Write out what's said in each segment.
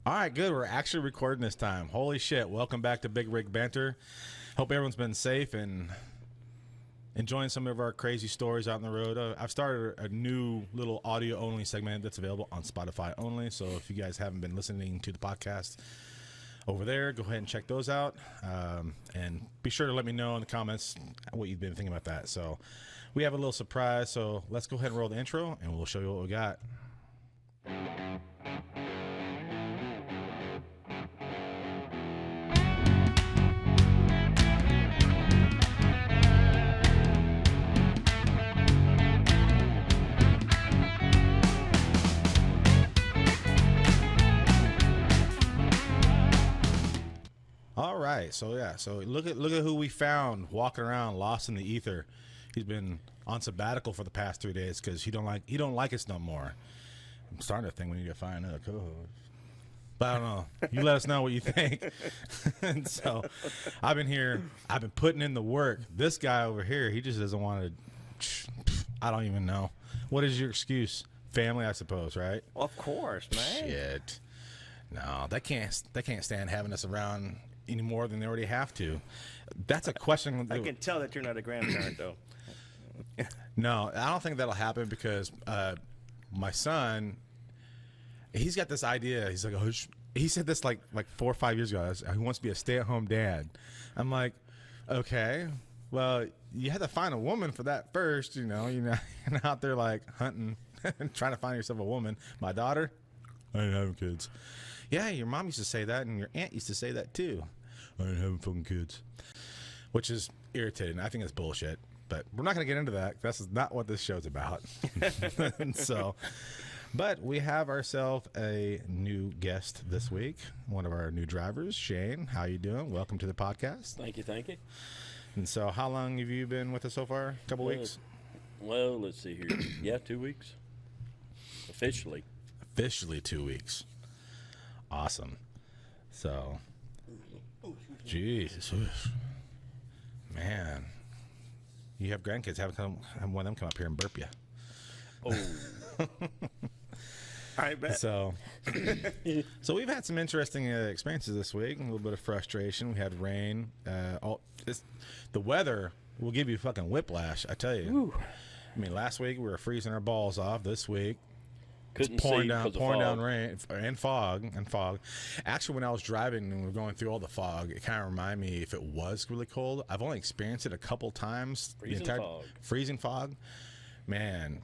All right, good. We're actually recording this time. Holy shit. Welcome back to Big Rig Banter. Hope everyone's been safe and enjoying some of our crazy stories out on the road. I've started a new little audio-only segment that's available on Spotify only. So if you guys haven't been listening to the podcast over there, go ahead and check those out. And be sure to let me know in the comments what you've been thinking about that. So we have a little surprise. So let's go ahead and roll the intro, and we'll show you what we got. All right, so look at who we found walking around lost in the ether. He's been on sabbatical for the past 3 days because he don't like us no more. I'm starting to think we need to find another co-host, but I don't know. You let us know what you think. And so I've been putting in the work. This guy over here, he just doesn't want to. I don't even know. What is your excuse? Family, I suppose, right? Well, of course, man. Shit. No, they can't stand having us around any more than they already have to. That's a question. I can tell that you're not a grandparent, though. No, I don't think that'll happen because my son, he's got this idea. He's like, he said this like 4 or 5 years ago. He wants to be a stay-at-home dad. I'm like, okay, well, you had to find a woman for that first. You're not out there like hunting and trying to find yourself a woman. My daughter, I ain't having kids. Yeah, your mom used to say that, and your aunt used to say that too. I ain't having fucking kids, which is irritating. I think it's bullshit, but we're not going to get into that. That's not what this show's about. And so, but we have ourselves a new guest this week. One of our new drivers, Shane. How you doing? Welcome to the podcast. Thank you. And so, how long have you been with us so far? A couple weeks? Well, let's see here. Yeah, 2 weeks. Officially 2 weeks. Awesome. So, Jesus, man, you have grandkids. Have one of them come up here and burp you. Oh, I bet. So we've had some interesting experiences this week. A little bit of frustration. We had rain. The weather will give you fucking whiplash. I tell you. Ooh. I mean, last week we were freezing our balls off. This week. Couldn't pouring see down rain and fog. Actually, when I was driving and we were going through all the fog, it kind of reminded me if it was really cold. I've only experienced it a couple times. Freezing fog. Man,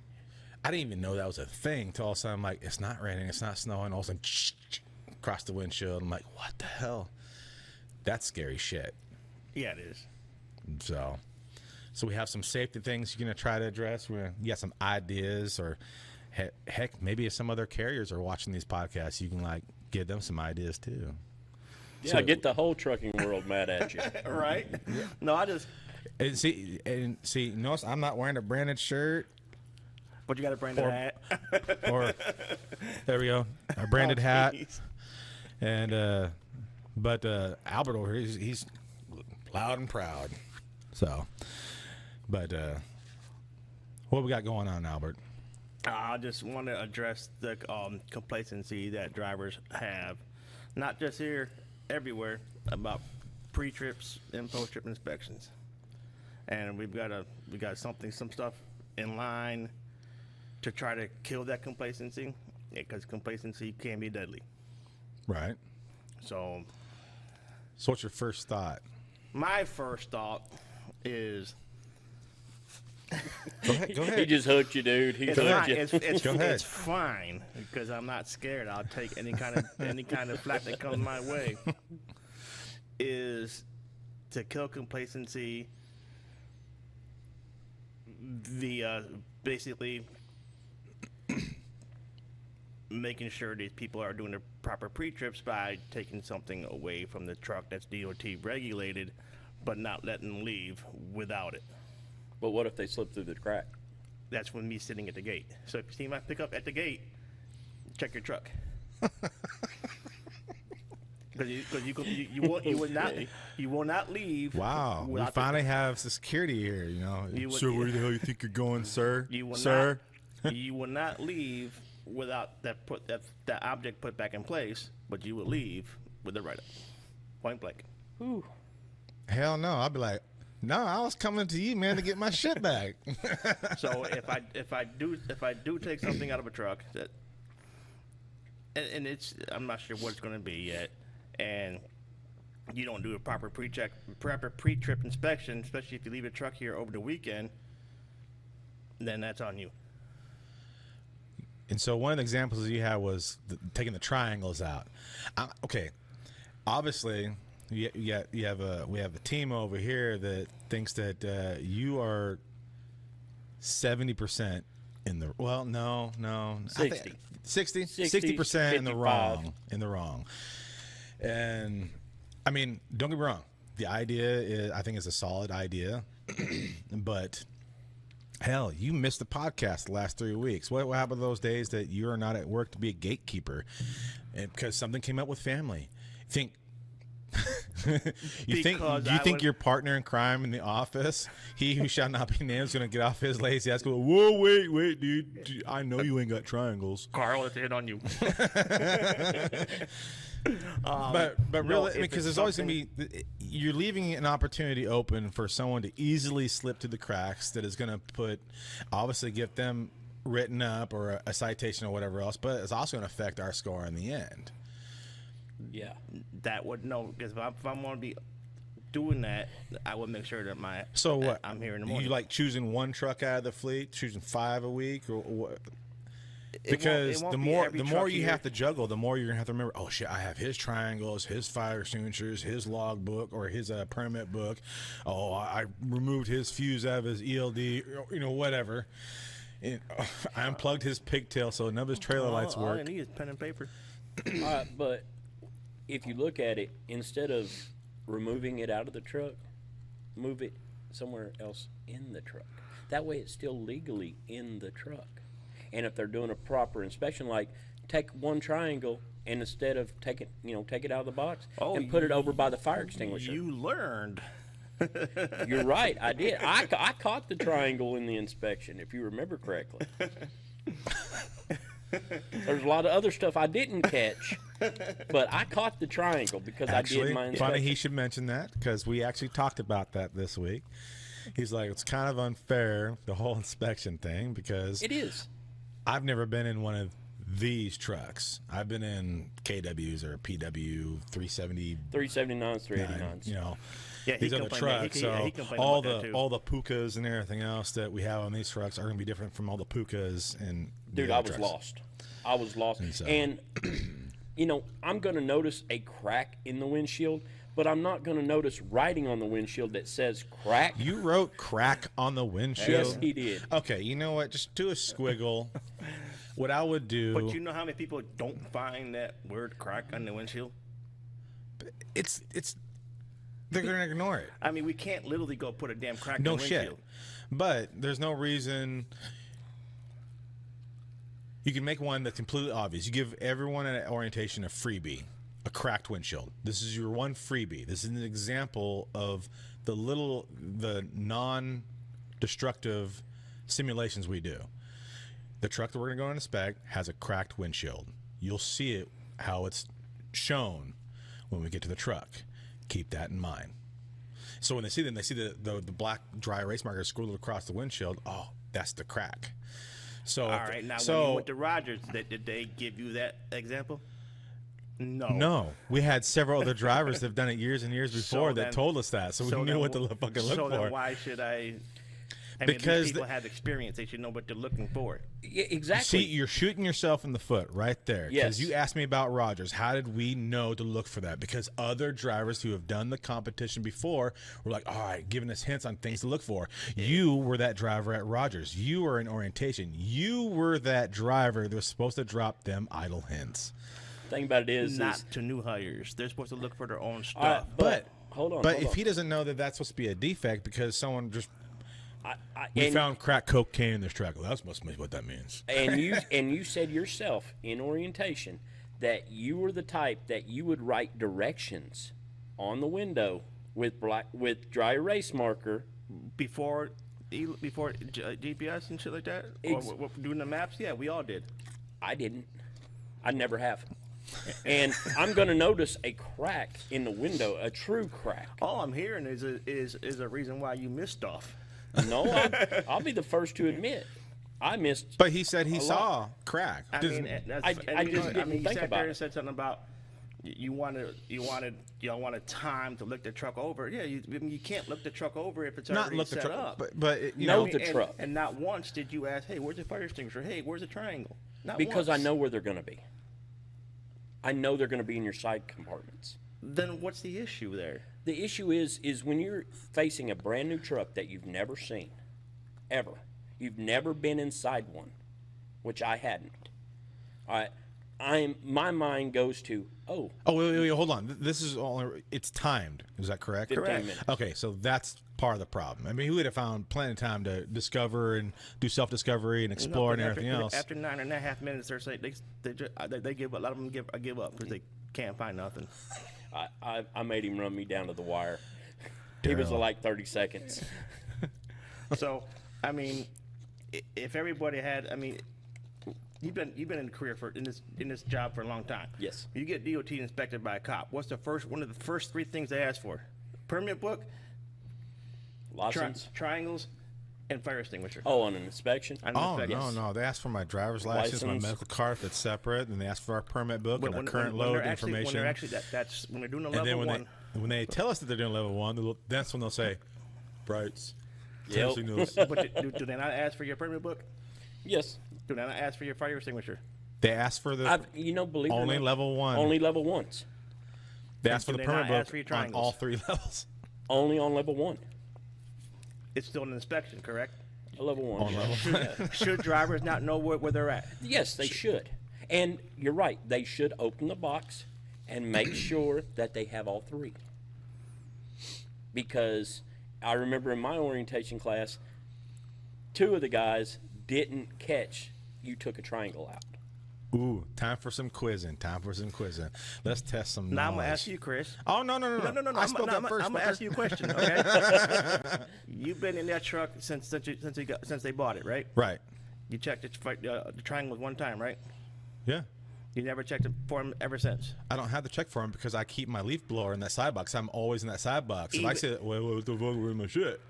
I didn't even know that was a thing till all of a sudden I'm like, it's not raining, it's not snowing. All of a sudden, across the windshield, I'm like, what the hell? That's scary shit. Yeah, it is. So we have some safety things you're gonna try to address. You got some ideas or. Heck, maybe if some other carriers are watching these podcasts, you can like give them some ideas too. Yeah, so, get the whole trucking world mad at you. Right? Yeah. No, I just see. Notice I'm not wearing a branded shirt. But you got a branded hat. Or there we go, a branded hat. And but Albert over here, he's loud and proud. So, but what we got going on, Albert? I just want to address the complacency that drivers have, not just here, everywhere, about pre-trips and post-trip inspections. And we got some stuff in line to try to kill that complacency, because complacency can be deadly. Right. So what's your first thought? My first thought is. Go ahead. He just hooked you, dude. He hooked you. It's fine because I'm not scared. I'll take any kind of flack that comes my way. Is to kill complacency via basically making sure these people are doing the proper pre-trips by taking something away from the truck that's DOT regulated, but not letting them leave without it. But what if they slip through the crack? That's when me sitting at the gate. So if you see my pickup at the gate, check your truck. Because you will not leave. Wow, we finally have security here. Sir, where the hell you think you're going, sir? You will not leave without that object put back in place, but you would leave with the write-up, point blank. Whew. Hell no. I'll be like, no, I was coming to you, man, to get my shit back. So if I do take something out of a truck that, and I'm not sure what it's going to be yet, and you don't do a proper pre-trip inspection, especially if you leave a truck here over the weekend, then that's on you. And so one of the examples you had was taking the triangles out. Okay, obviously we have a team over here that thinks that you are 70% in the 60% in the wrong. And I mean, don't get me wrong. The idea I think is a solid idea, but hell, you missed the podcast the last 3 weeks. What happened to those days that you are not at work to be a gatekeeper, and because something came up with family? Do you think your partner in crime in the office, he who shall not be named, is going to get off his lazy ass? Go, whoa, wait, dude. I know you ain't got triangles. Carl, it's a hit on you. But really, because there's always going to be, you're leaving an opportunity open for someone to easily slip through the cracks that is going to obviously get them written up or a citation or whatever else, but it's also going to affect our score in the end. Yeah, that would because if I'm going to be doing that, I would make sure that I'm here in the morning. You like choosing one truck out of the fleet, choosing 5 a week, or what? Because the more you have to juggle, the more you're gonna have to remember. Oh shit! I have his triangles, his fire extinguishers, his log book, or his permit book. Oh, I removed his fuse out of his ELD. Whatever. And, I unplugged his pigtail so none of his trailer lights work. All I need is pen and paper. But if you look at it, instead of removing it out of the truck, move it somewhere else in the truck. That way, it's still legally in the truck. And if they're doing a proper inspection, like take one triangle and instead of take it out of the box and put it over by the fire extinguisher. You learned. You're right. I did. I caught the triangle in the inspection, if you remember correctly. There's a lot of other stuff I didn't catch, but I caught the triangle because I did my inspection. Funny he should mention that because we actually talked about that this week. He's like, it's kind of unfair, the whole inspection thing, because it is. I've never been in one of these trucks. I've been in KWs or PW 370, 379s, 389s. These other trucks. All the Pukas and everything else that we have on these trucks are going to be different from all the Pukas and. Dude, I was lost. And I'm going to notice a crack in the windshield, but I'm not going to notice writing on the windshield that says crack. You wrote crack on the windshield? Yes, he did. Okay, you know what? Just do a squiggle. What I would do... But you know how many people don't find that word crack on the windshield? It's they're going to ignore it. I mean, we can't literally go put a damn crack on the windshield. No shit. But there's no reason... You can make one that's completely obvious. You give everyone at orientation a freebie. A cracked windshield. This is your one freebie. This is an example of the non-destructive simulations we do. The truck that we're going to go and inspect has a cracked windshield. You'll see it, how it's shown when we get to the truck. Keep that in mind. So when they see them, they see the black dry erase marker scribbled across the windshield. Oh, that's the crack. So all right, now when you went to Rogers, did they give you that example? No. We had several other drivers that have done it years and years before that told us that, so we knew what to fucking look for. Then why should I? Because these people have experience; they should know what they're looking for. Yeah, exactly. See, you're shooting yourself in the foot right there. Because you asked me about Rogers. How did we know to look for that? Because other drivers who have done the competition before were like, all right, giving us hints on things to look for. You were that driver at Rogers. You were in orientation. You were that driver that was supposed to drop them idle hints. Thing about it is not to new hires. They're supposed to look for their own stuff. But hold on. But if he doesn't know that that's supposed to be a defect because someone just we found crack cocaine in this truck. Well, that must be what that means. And you said yourself in orientation that you were the type that you would write directions on the window with dry erase marker before GPS and shit like that. Or doing the maps. Yeah, we all did. I didn't. I never have. And I'm going to notice a crack in the window, a true crack. All I'm hearing is a reason why you missed stuff. No, I'll be the first to admit I missed. But he said he a saw lot. crack. I mean, I just didn't you think sat about there it. and said something about y'all wanted time to look the truck over. Yeah, you can't look the truck over if it's not already look the set truck, up. but you Know know, the truck. And not once did you ask, hey, where's the fire extinguisher? Hey, where's the triangle? Not Because I once. know where they're going to be. I know they're going to be in your side compartments. Then what's the issue there? The issue is when you're facing a brand new truck that you've never seen, ever. You've never been inside one, which I hadn't. All right, my mind goes to, oh wait, hold on. This is only it's timed. Is that correct? 15 Correct. minutes. Okay, so that's part of the problem. I mean, he would have found plenty of time to discover and do self-discovery and explore and everything else. After 9.5 minutes, they're saying they give up. A lot of them give up because they can't find nothing. I made him run me down to the wire. He was Daryl. like 30 seconds. So, I mean, if everybody had, I mean, you've been in the career in this job for a long time. Yes. You get DOT inspected by a cop. What's one of the first three things they ask for? Permit book, License? triangles, and fire extinguisher. Oh, on an inspection? On an Oh inspection. no! They ask for my driver's license, my License. medical card if it's separate, and they ask for our permit book and our current when load they're actually, information. When they're actually that's when they're doing a And level then one. when they tell us that they're doing level one, that's when they'll say, "Brights, turn Yep. signals." But do they not ask for your permit book? Yes. Do they not ask for your fire extinguisher? They ask for the Believe it or only not, level one. Only level ones. They ask for Do the they not permit ask for your book on triangles? all three levels. Only on level one. It's still an inspection, correct? A level one. On level. Should drivers not know where they're at? Yes, they should. And you're right. They should open the box and make sure that they have all three. Because I remember in my orientation class, 2 of the guys didn't catch you took a triangle out. Ooh, time for some quizzing. Let's test some Now I'm knowledge. gonna ask you, Chris. Oh no! I spoke up first. I'm gonna fucker. ask you a question. Okay. You've been in that truck since they bought it, right? Right. You checked the triangle one time, right? Yeah. You never checked it for him ever since. I don't have to check for them because I keep my leaf blower in that side box. I'm always in that side box. If I Even- say, "Well, what the fuck with my shit?"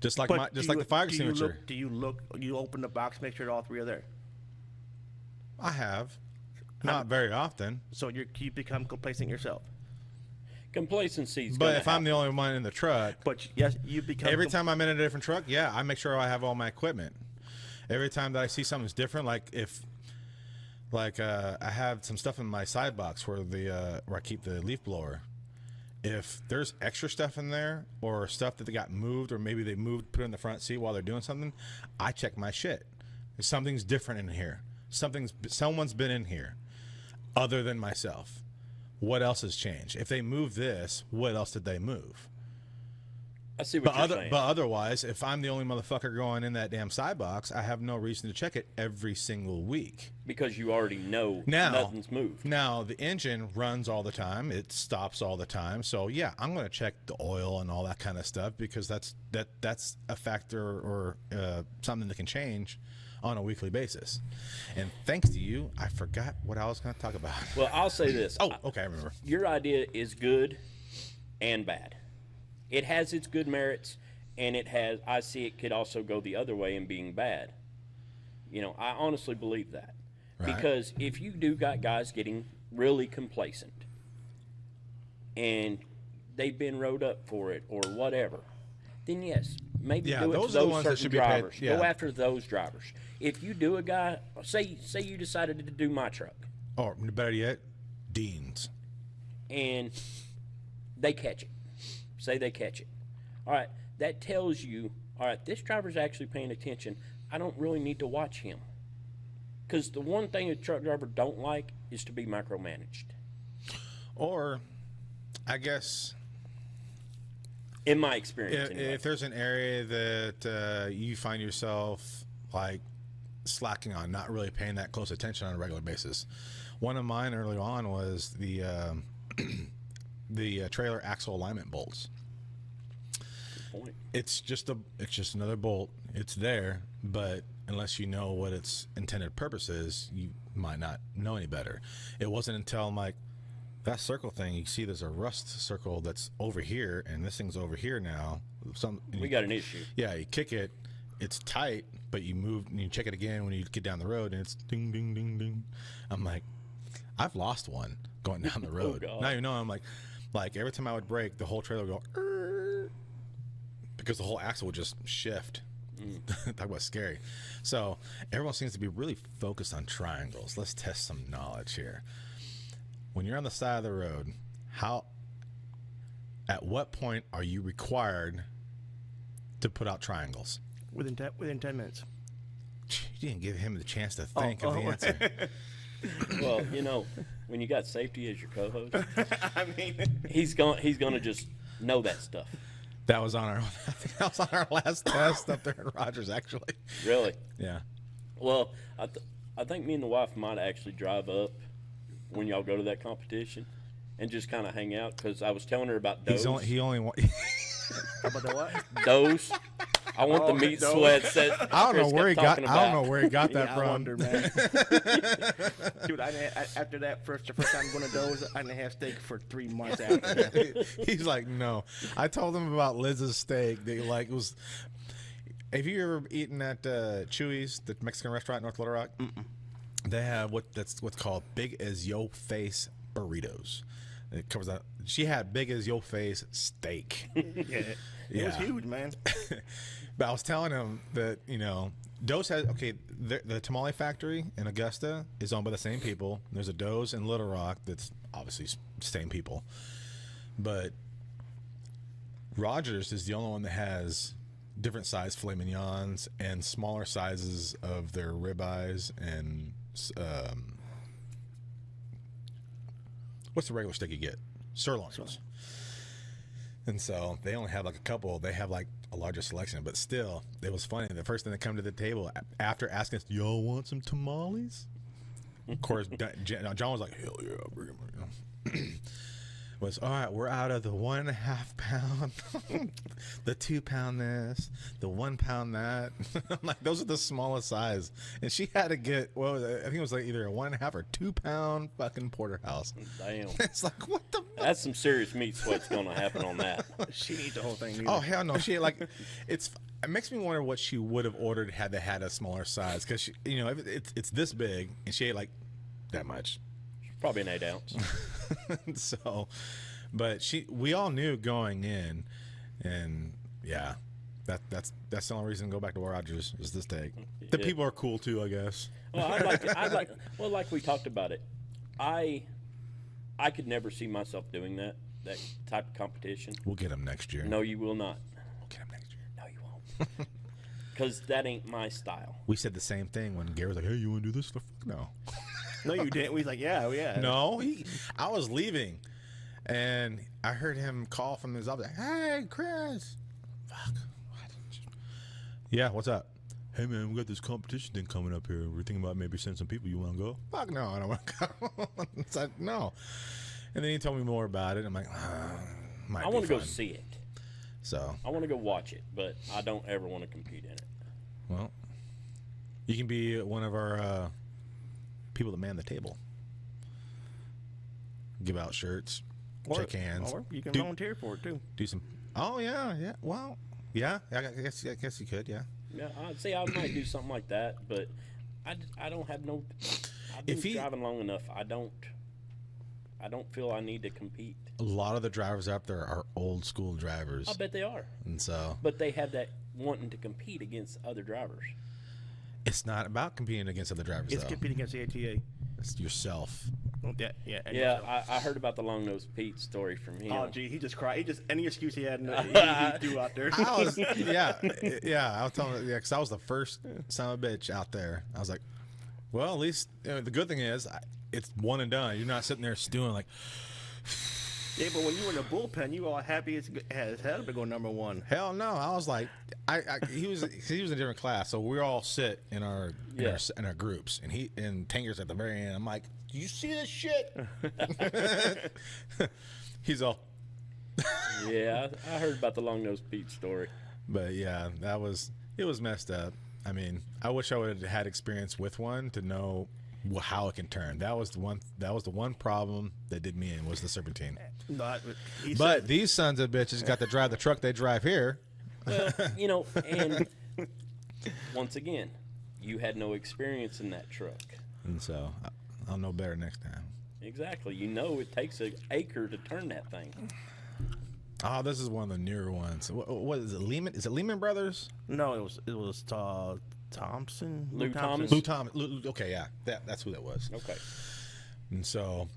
Just like the fire extinguisher. Do you look? You open the box, make sure all three are there. I have, not very often. So you become complacent yourself. Complacency. But if I'm the only one in the truck, But yes, you become every time I'm in a different truck, yeah, I make sure I have all my equipment. Every time that I see something's different, I have some stuff in my side box where I keep the leaf blower. If there's extra stuff in there or stuff that they got moved or maybe they put it in the front seat while they're doing something, I check my shit. If something's different in here. Someone's been in here other than myself. What else has changed? If they move this, what else did they move? I see what you're saying. But otherwise, if I'm the only motherfucker going in that damn side box, I have no reason to check it every single week. Because you already know Now, nothing's moved. Now, the engine runs all the time. It stops all the time. So, yeah, I'm going to check the oil and all that kind of stuff because that's a factor or something that can change on a weekly basis. And thanks to you, I forgot what I was going to talk about. Well, I'll say this. Oh, okay, I remember. Your idea is good and bad. It has its good merits, and I see it could also go the other way in being bad. I honestly believe that. Right. Because if you do got guys getting really complacent and they've been rode up for it or whatever, then yes, maybe Yeah, do it those to are the those ones that certain should be paid- drivers. yeah. Go after those drivers. If you do a guy, say you decided to do my truck, Or better yet, Dean's. and they catch it. Say they catch it. All right, that tells you, all right, this driver's actually paying attention. I don't really need to watch him. Because the one thing a truck driver don't like is to be micromanaged. Or, I guess, In my experience, anyway. if there's an area that you find yourself like slacking on, not really paying that close attention on a regular basis. One of mine early on was the trailer axle alignment bolts. Point. It's just another bolt. It's there, but unless you know what its intended purpose is, you might not know any better. It wasn't until I'm like, that circle thing, you see there's a rust circle that's over here, and this thing's over here now. We got an issue. Yeah, you kick it, it's tight, but you move and you check it again when you get down the road, and it's ding, ding, ding, ding. I'm like, I've lost one going down the road. God. Now you know, I'm like every time I would brake, the whole trailer would go, because the whole axle would just shift. Talk about scary. So everyone seems to be really focused on triangles. Let's test some knowledge here. When you're on the side of the road, at what point are you required to put out triangles? Within 10 minutes. You didn't give him the chance to think of the answer. Well, when you got safety as your co-host, I mean, he's gonna just know that stuff. That was on our that was on our last test up there in Rogers, actually. Really? Yeah. Well, I think me and the wife might actually drive up when y'all go to that competition and just kind of hang out, because I was telling her about those. He only how about the what? Those. I want the meat those. sweats that I don't know Chris where he kept got. talking I don't about. know where he got that Yeah, from. I wonder, man. Dude, after that the first time going to those, I didn't have steak for 3 months after that. He's like, no. I told him about Liz's steak. They like it was. Have you ever eaten at Chewy's, the Mexican restaurant in North Little Rock? Mm-mm. They have what's called big as yo face burritos. It covers that. She had big as yo face steak. Yeah. It was huge, man. But I was telling him that, Doe's has, the tamale factory in Augusta is owned by the same people. There's a Doe's in Little Rock that's obviously same people. But Rogers is the only one that has different size filet mignons and smaller sizes of their ribeyes and what's the regular steak you get? Sirloins. And so they only have like a couple. They have like a larger selection, but still, it was funny. The first thing that come to the table after asking us, "Y'all want some tamales?" Of course, John was like, "Hell yeah, bring 'em." Was all right. We're out of the 1.5 pound, the 2 pound this, the 1 pound that. I'm like, those are the smallest size, and she had to get I think it was like either a 1.5 or 2 pound fucking porterhouse. Damn. It's like, what the fuck? That's some serious meat sweats gonna happen on that. She needs the whole thing. Either. Oh hell no! She like it makes me wonder what she would have ordered had they had a smaller size, because if it's this big and she ate like that much. Probably an 8 ounce. So, but we all knew going in, and yeah, that's the only reason to go back to Rogers is this steak. The Yeah. people are cool too, I guess. Well, like we talked about it, I could never see myself doing that type of competition. We'll get them next year. No, you will not. We'll get them next year. No, you won't. Because that ain't my style. We said the same thing when Gary was like, "Hey, you want to do this?" No. No, you didn't. We was like, yeah. No, I was leaving, and I heard him call from his office. Like, "Hey, Chris." Fuck. What? Yeah, what's up? Hey, man, we got this competition thing coming up here. We're thinking about maybe sending some people. You want to go? Fuck no, I don't want to go. It's like, no. And then he told me more about it. I'm like, I want to go see it. So I want to go watch it, but I don't ever want to compete in it. well, you can be one of our people that man the table. Give out shirts, shake hands. Or you can Do- volunteer for it too. Do some. Oh yeah. Well, yeah. I guess you could. Yeah. Yeah, I might do something like that, but I don't have no. I've been driving long enough. I don't feel I need to compete. A lot of the drivers out there are old school drivers, I bet they are, and so but they have that wanting to compete against other drivers. it's not about competing against other drivers. It's though. competing against the ATA. It's yourself. Yeah. And Yeah, yourself. I heard about the long nosed Pete story from him. Oh, gee, he just cried. He just any excuse he had, he threw out there. I was, yeah. I was telling, because I was the first son of a bitch out there. I was like, well, at least the good thing is it's one and done. You're not sitting there stewing like. Yeah, but when you were in the bullpen, you were all happy as hell to go number one. Hell no! I was like, he was in a different class, so we all sit in our groups, and Tanger's at the very end. I'm like, do you see this shit? He's all. Yeah, I heard about the long nosed Pete story. But yeah, it was messed up. I mean, I wish I would have had experience with one to know how it can turn. That was the one problem that did me in was the serpentine. But these sons of bitches got to drive the truck they drive here. Well, and once again, you had no experience in that truck. And so I'll know better next time. Exactly. It takes an acre to turn that thing. Oh, this is one of the newer ones. What is it? Lehman? Is it Lehman Brothers? No, it was Thompson. Lou Thomas. Lou Thomas. Okay, yeah, that's who that was. Okay. And so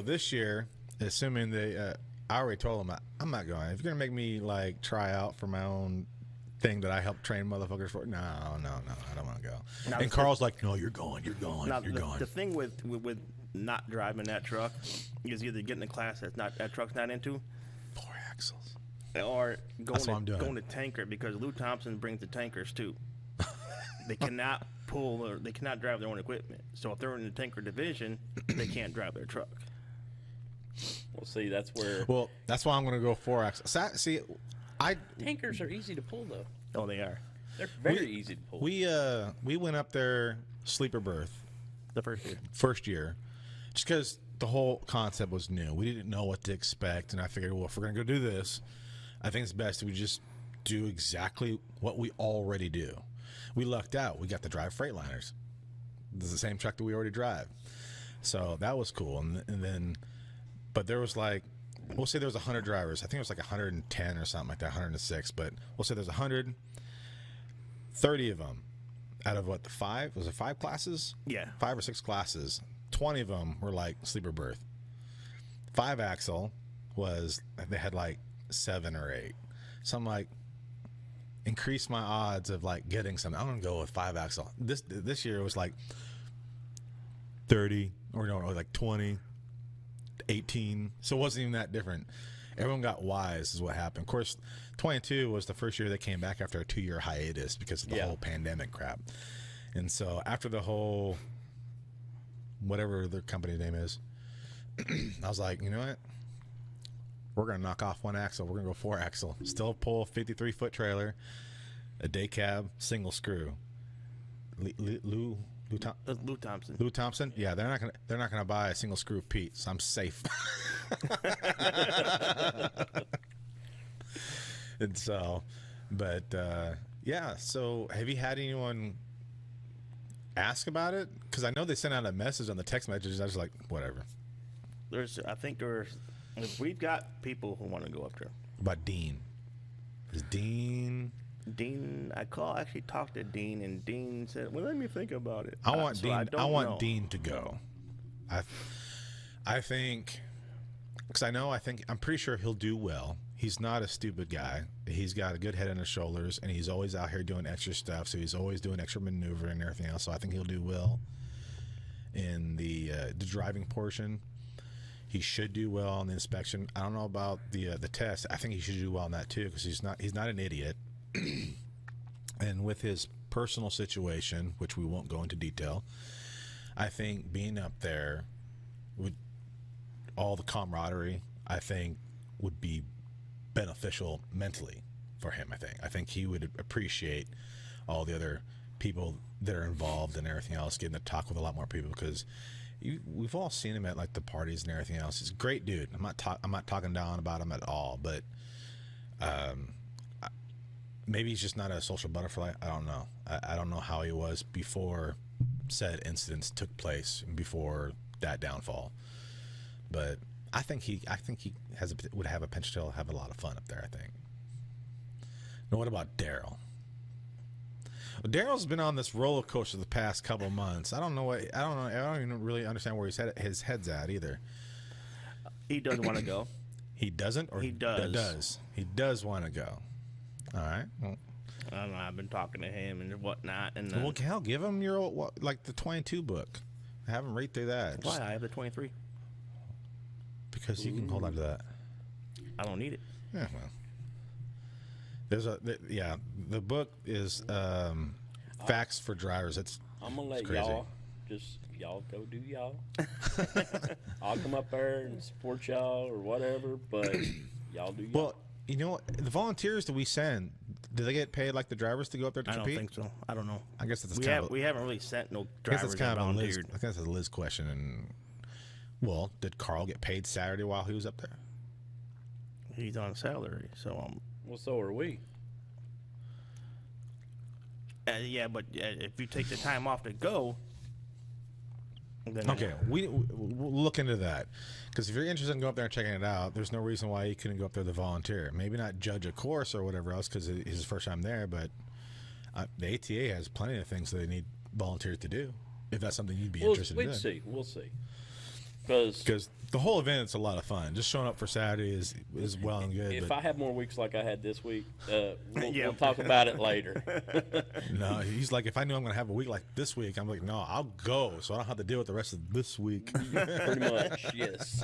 this year, assuming they, I already told them I'm not going. If you're gonna make me like try out for my own thing that I help train motherfuckers for, no, I don't want to go. Now, and Carl's like, no, you're going. Now, you're going. The thing with not driving that truck is either getting a class that truck's not into. 4 axles. Or That's what I'm doing. going to tanker, because Lou Thompson brings the tankers too. They cannot they cannot drive their own equipment. So if they're in the tanker division, they can't drive their truck. Well, see, that's where. Well, that's why I'm going to go 4 axles. See, Tankers are easy to pull, though. Oh, they are. They're very easy to pull. We went up there sleeper berth The first year, just because the whole concept was new. We didn't know what to expect, and I figured, well, if we're going to go do this, I think it's best if we just do exactly what we already do. We lucked out. We got to drive Freightliners. This is the same truck that we already drive. So that was cool. And then, but there was like, we'll say there was 100 drivers. I think it was like 110 or something like that, 106. But we'll say there's 130 of them out of what, the 5? Was it 5 classes? Yeah. 5 or 6 classes. 20 of them were like sleeper berth. 5 axle was, they had like 7 or 8. So I'm like, increase my odds of like getting something. I'm gonna go with 5 axle. This year it was like 30 or like 20, 18. So it wasn't even that different. Everyone got wise is what happened. Of course, 22 was the first year they came back after a 2-year hiatus because of the whole pandemic crap. And so after the whole whatever their company name is, I was like, you know what? We're going to knock off 1 axle. We're going to go 4 axle. Still pull 53-foot trailer, a day cab, single screw. Lou Thompson. Lou Thompson? Yeah, they're not gonna buy a single screw Pete, so I'm safe. And so, but yeah. So, have you had anyone ask about it? Because I know they sent out a message on the text messages. I was like, whatever. We've got people who want to go up there. About Dean. Is Dean? I actually talked to Dean, and Dean said, "Well, let me think about it." I want Dean to go. I think, because I'm pretty sure he'll do well. He's not a stupid guy. He's got a good head on his shoulders, and he's always out here doing extra stuff. So he's always doing extra maneuvering and everything else. So I think he'll do well in the driving portion. He should do well on the inspection. I don't know about the test. I think he should do well on that too, because he's not an idiot. And with his personal situation, which we won't go into detail, I think being up there with all the camaraderie, I think would be beneficial mentally for him. I think he would appreciate all the other people that are involved and everything else, getting to talk with a lot more people, because we've all seen him at like the parties and everything else. He's a great dude. I'm not talking down about him at all, but maybe he's just not a social butterfly. I don't know. I don't know how he was before said incidents took place and before that downfall. But I think he would have a potential to have a lot of fun up there, I think. Now, what about Daryl? Well, Daryl's been on this roller coaster the past couple months. I don't even really understand where his head's at either. He doesn't want to go. He doesn't, or he does. He does want to go. All right. Well, I don't know. I've been talking to him and whatnot. And well, hell, give him your like the 22 book. Have him read through that. Why? I have the 23. Because you can hold on to that. I don't need it. Yeah. Well, the book is Facts for Drivers. I'm gonna let y'all go do y'all. I'll come up there and support y'all or whatever, but y'all do y'all. Well, You know what? The volunteers that we send, do they get paid like the drivers to go up there to I don't compete? think so. I don't know. I guess that's We kind of. we haven't really sent no I guess drivers that's that kind of a Liz. volunteered. I guess that's a Liz question. And well, did Carl get paid Saturday while he was up there? He's on salary, so Well, so are we. yeah. But if you take the time off to go, then Okay, we'll look into that because if you're interested in going up there and checking it out, there's no reason why you couldn't go up there to volunteer. Maybe not judge a course or whatever else because it's his first time there, but the ATA has plenty of things that they need volunteers to do. If that's something you'd be interested in, We'll see. Because the whole event's a lot of fun. Just showing up for Saturday is well and good. if but I have more weeks like I had this week, Yeah. we'll talk about it later. no, he's like, if I knew I'm going to have a week like this week, I'm like, no, I'll go, so I don't have to deal with the rest of this week. Pretty much, yes.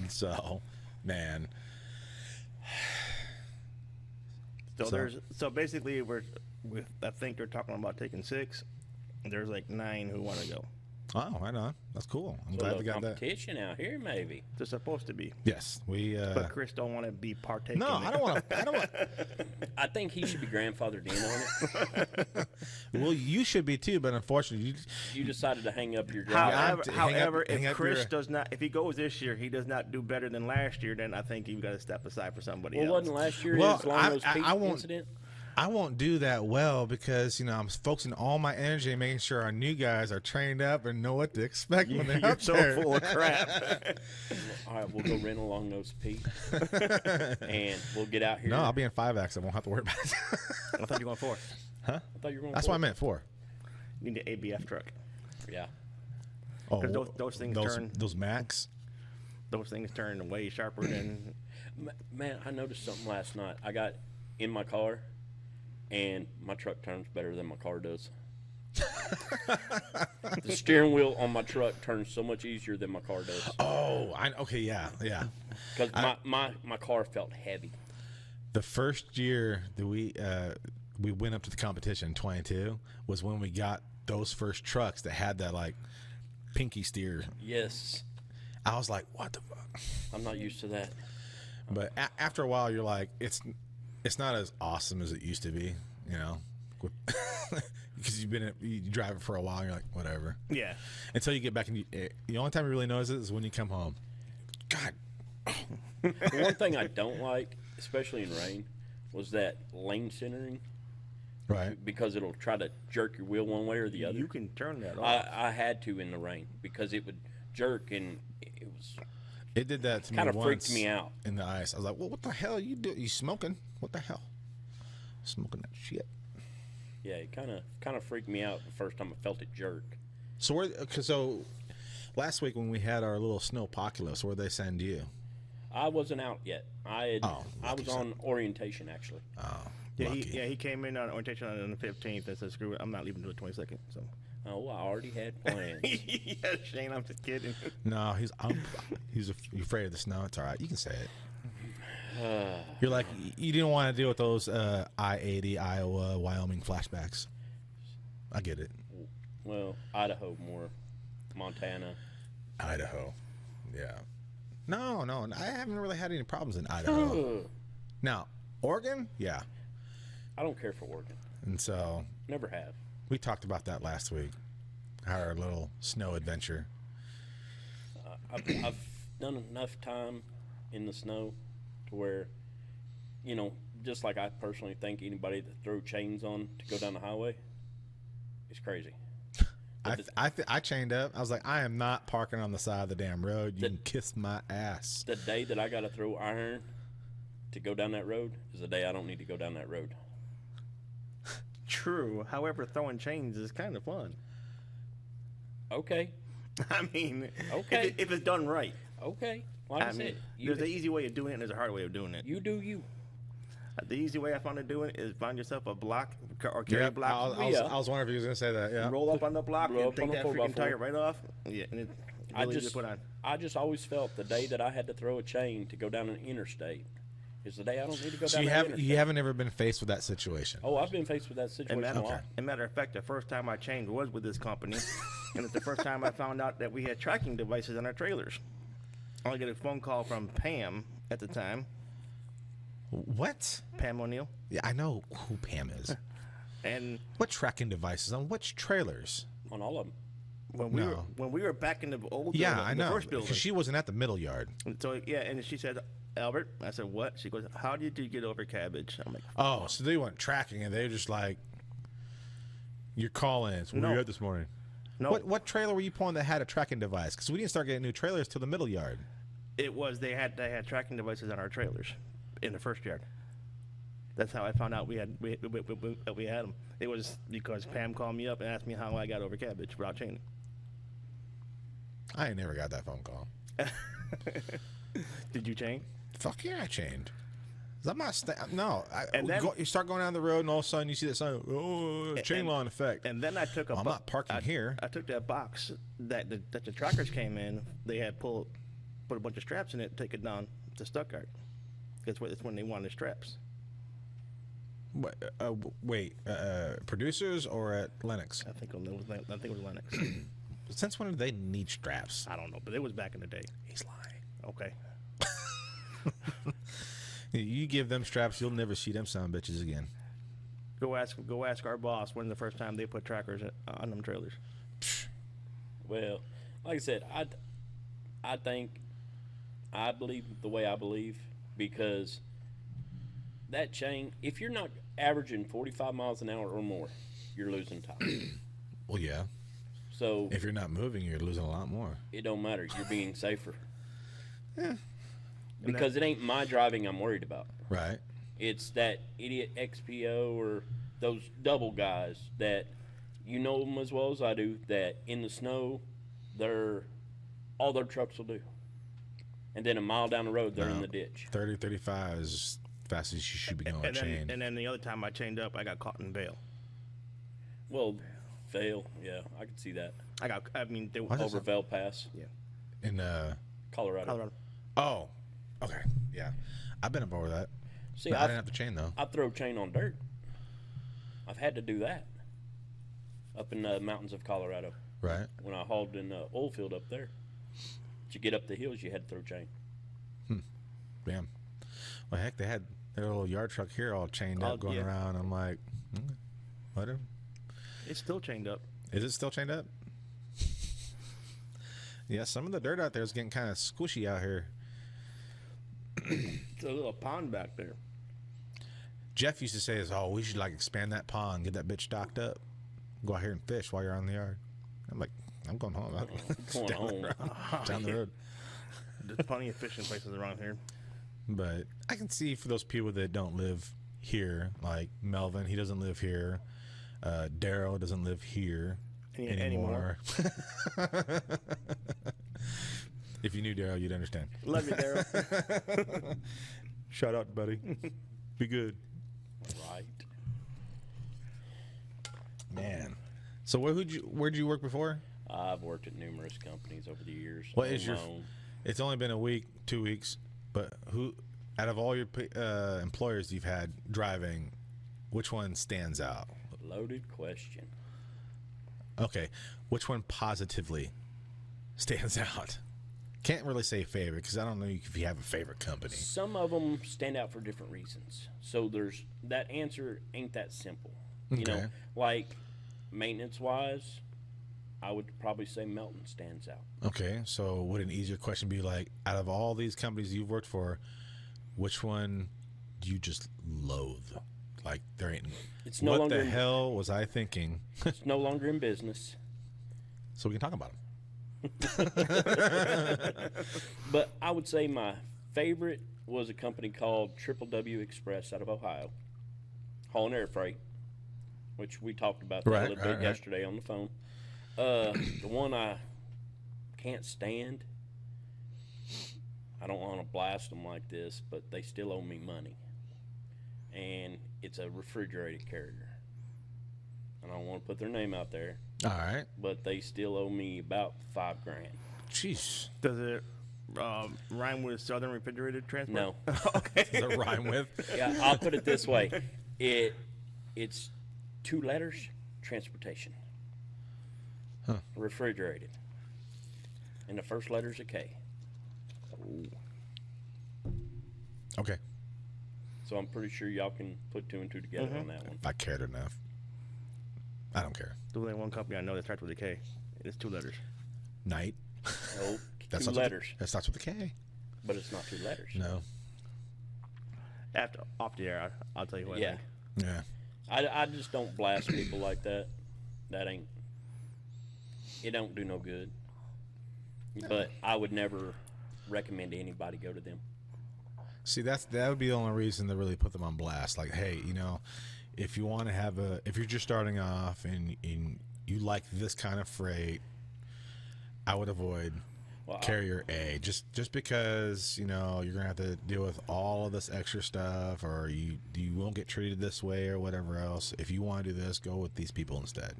So, man. So basically I think they're talking about taking 6. There's like 9 who want to go. Oh, right on. That's cool. I'm So glad a they got that. competition out here, maybe. They're supposed to be, Yes, we. but Chris don't want to be partaking. No, in it. I don't want to. I don't want. I think he should be grandfathered in on it. Well, you should be too, but unfortunately, You decided to hang up your Yeah, drive. However, hang if up Chris your- does not, if he goes this year, he does not do better than last year, then I think you've got to step aside for somebody Well, else. wasn't last year Well, his long nose Pete I won't. incident? I won't do that well because I'm focusing all my energy and making sure our new guys are trained up and know what to expect when they're You're out so there. full of crap. All right, we'll go rent a long nose Pete, and we'll get out here. No, I'll be in 5X. I won't have to worry about it. I thought you were going 4. Huh? I thought you were going. That's what I meant 4. You need an ABF truck. Yeah. Oh, 'Cause those things turn. Those Max. Those things turn way sharper than. Man, I noticed something last night. I got in my car, and my truck turns better than my car does. The steering wheel on my truck turns so much easier than my car does. Oh, okay, yeah. Because my car felt heavy. The first year that we went up to the competition in 22 was when we got those first trucks that had that like pinky steer. Yes. I was like, what the fuck? I'm not used to that. But after a while, you're like, it's not as awesome as it used to be, because you drive it for a while, and you're like, whatever. Yeah. Until you get back and the only time you really notice it is when you come home. God. The one thing I don't like, especially in rain, was that lane centering, Right. because it'll try to jerk your wheel one way or the other. You can turn that off. I had to in the rain because it would jerk, and it was It did that to me kind of once freaked me out. in the ice. I was like, well, what the hell you do? You smoking? What the hell? Smoking that shit. Yeah, it kind of freaked me out the first time I felt it jerk. So last week when we had our little snowpocalypse, where'd they send you? I wasn't out yet. I lucky was on orientation actually. Oh, Yeah, lucky. he came in on orientation on the 15th and said, "Screw it, I'm not leaving until the 22nd." So, Oh, I already had plans. yeah, Shane, I'm just kidding. No, he's afraid of the snow. It's all right. You can say it. You're like, you didn't want to deal with those I-80, Iowa, Wyoming flashbacks. I get it. Well, Idaho more, Montana. Idaho. Yeah. No, I haven't really had any problems in Idaho. Now, Oregon, yeah. I don't care for Oregon. And so Never have. we talked about that last week, our little snow adventure. I've done enough time in the snow to where, just like I personally think anybody that throw chains on to go down the highway is crazy. I chained up. I was like, I am not parking on the side of the damn road. You can kiss my ass. The day that I got to throw iron to go down that road is the day I don't need to go down that road. True. However, throwing chains is kind of fun. Okay. I mean, Okay. if it's done right. Okay. Like I I mean, said, there's an easy way of doing it and there's a hard way of doing it. you do you. The easy way I found of doing it is find yourself a block or carry a Yeah, block. I was wondering if you was going to say that. Yeah. Roll up on the block Roll and up take on the that 4x4. freaking tire right off. Yeah, and it really easy to put on. I just always felt the day that I had to throw a chain to go down an interstate is the day I don't need to go So down an interstate. you haven't ever been faced with that situation. Oh, I've been faced with that situation a lot. As a matter of fact, the first time I chained was with this company, and it's the first time I found out that we had tracking devices on our trailers. I get a phone call from Pam at the time, What? Pam O'Neill. Yeah, I know who Pam is. And What tracking devices on which trailers? On all of them. when we were back in the old Yeah, building, I the know. first building. Because she wasn't at the middle yard. And so yeah, and she said, Albert. I said, what? She goes, how did you get over cabbage? I'm like, Oh, so they weren't tracking, and they were just like, you're calling. So where No. you at this morning? no. What trailer were you pulling that had a tracking device? Because we didn't start getting new trailers till the middle yard. It was they had tracking devices on our trailers in the first yard. That's how I found out we had them. It was because Pam called me up and asked me how I got over cabbage without chaining. I ain't never got that phone call. Did you chain? Fuck yeah, I chained. 'Cause I'm not no. And then- you start going down the road, and all of a sudden you see that sign. Oh, chain and- law in effect. And then I took a. I'm not parking here. I took that box that the trackers came in. They had put a bunch of straps in it, take it down to Stuttgart. That's when they wanted straps. Wait, producers or at Lennox? I think it was Lennox. Since when did they need straps? I don't know, but it was back in the day. He's lying. Okay. You give them straps, you'll never see them son bitches again. Go ask our boss when's the first time they put trackers on them trailers. Well, like I said, I believe the way I believe because that chain, if you're not averaging 45 miles an hour or more, you're losing time. Well, yeah. So If you're not moving, you're losing a lot more. it don't matter. You're being safer. Yeah. Because it ain't my driving I'm worried about. Right. It's that idiot XPO or those double guys that you know them as well as I do. That in the snow, all their trucks will do, and then a mile down the road they're in the ditch. 30, 35 is as fast as you should be going chain. And then the other time I chained up, I got caught in Vail. Well, Vail, yeah, I can see that. They What? Over Vail Pass, Yeah. In Colorado. Oh, okay, yeah. I've been up over that. See, I didn't have to chain though. I throw chain on dirt. I've had to do that up in the mountains of Colorado Right. when I hauled in the oil field up there. To get up the hills, you had to throw chain. Damn. Well, heck, they had their little yard truck here all chained up going yeah. around. I'm like, whatever. It's still chained up. Is it still chained up? Yeah, some of the dirt out there is getting kind of squishy out here. It's a little pond back there. Jeff used to say, "Oh, we should like expand that pond, get that bitch stocked up, go out here and fish while you're on the yard." I'm like, I'm going home. Going home. Down the road. There's plenty of fishing places around here. But I can see for those people that don't live here, like Melvin, he doesn't live here. Daryl doesn't live here anymore. If you knew Daryl, you'd understand. Love you, Daryl. Shout out, buddy. Be good. Right. Man. So where'd you work before? I've worked at numerous companies over the years. What is on your? my own. It's only been a week, 2 weeks, but who, out of all your employers you've had driving, which one stands out? Loaded question. Okay, which one positively stands out? Can't really say favorite because I don't know if you have a favorite company. Some of them stand out for different reasons. So there's that answer ain't that simple. You know, Okay. like maintenance wise, I would probably say Melton stands out. Okay, so would an easier question be like, out of all these companies you've worked for, which one do you just loathe? Like there ain't. It's no what longer the hell was I thinking? It's no longer in business. So we can talk about them. But I would say my favorite was a company called Triple W Express out of Ohio, hauling air freight, which we talked about that a little bit yesterday on the phone. The one I can't stand, I don't want to blast them like this, but they still owe me money. And it's a refrigerated carrier. I don't want to put their name out there, All right. but they still owe me about $5,000. Jeez. Does it rhyme with Southern Refrigerated Transport? No. Okay. Does it rhyme with? Yeah, I'll put it this way. It's 2 letters, transportation. Huh. Refrigerated. And the first letter's a K. Okay. So I'm pretty sure y'all can put two and two together on that one. If I cared enough. I don't care. There's only one company I know that starts with a K. It's 2 letters. Night. Oh, That two starts letters, That starts with a K. but it's not 2 letters. No. After off the air, I'll tell you what. Yeah. I think. Yeah. I just don't blast people like that. That ain't. It don't do no good. But I would never recommend anybody go to them. See, that would be the only reason to really put them on blast. Like, hey, if you want to if you're just starting off and you like this kind of freight, I would avoid carrier A, just because you're gonna have to deal with all of this extra stuff, or you won't get treated this way or whatever else. If you want to do this, go with these people instead.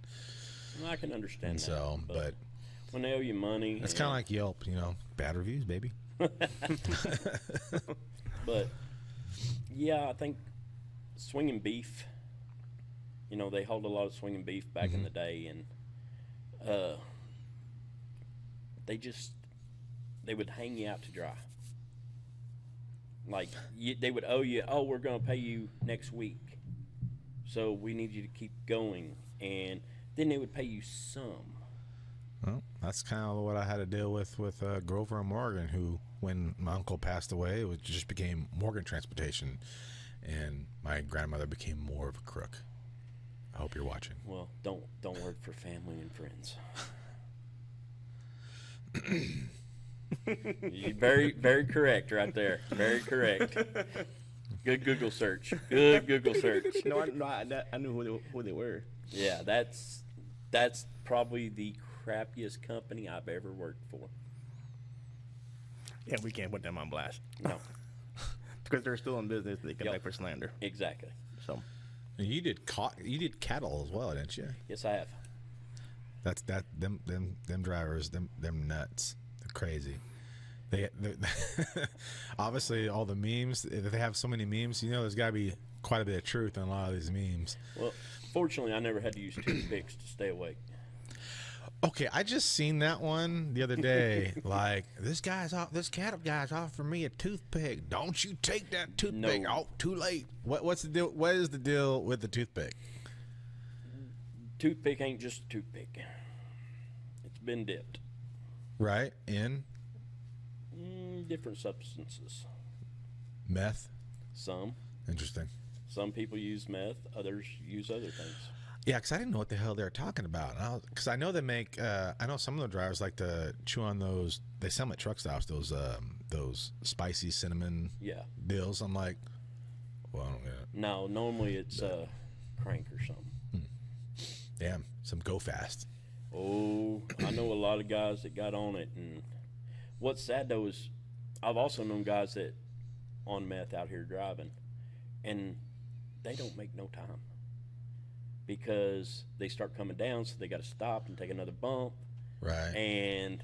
I can understand And that. so, but when they owe you money, it's kind of like Yelp, bad reviews, baby. But yeah, I think swinging beef. They hauled a lot of swinging beef back in the day, and they would hang you out to dry. Like they would owe you. Oh, we're going to pay you next week, so we need you to keep going, and then they would pay you some. Well, that's kind of what I had to deal with Grover and Morgan, who, when my uncle passed away, it just became Morgan Transportation, and my grandmother became more of a crook. I hope you're watching. Well, don't work for family and friends. You're very, very correct right there. Very correct. Good Google search. Good Google search. No, I knew who they were. Yeah, that's probably the crappiest company I've ever worked for. Yeah, we can't put them on blast. No. Because they're still in business. They come back for slander. Exactly. So. And you did cattle as well, didn't you? Yes, I have. Them drivers, them nuts. They're crazy. They obviously all the memes. If they have so many memes, there's got to be quite a bit of truth in a lot of these memes. Well, fortunately, I never had to use toothpicks to stay awake. Okay, I just seen that one the other day. Like, this cattle guy's offering me a toothpick. Don't you take that toothpick? No. Oh, too late. What's the deal? What is the deal with the toothpick? Toothpick ain't just a toothpick. It's been dipped. Right? In different substances. meth. Some. Interesting. Some people use meth. Others use other things. Yeah, because I didn't know what the hell they were talking about. Because I know they make. I know some of the drivers like to chew on those. They sell them at truck stops. Those spicy cinnamon deals. I'm like, well, I don't get it. No, normally it's crank or something. Damn, some go fast. Oh, I know a lot of guys that got on it, and what's sad though is I've also known guys that on meth out here driving, and they don't make no time because they start coming down, so they got to stop and take another bump, Right. and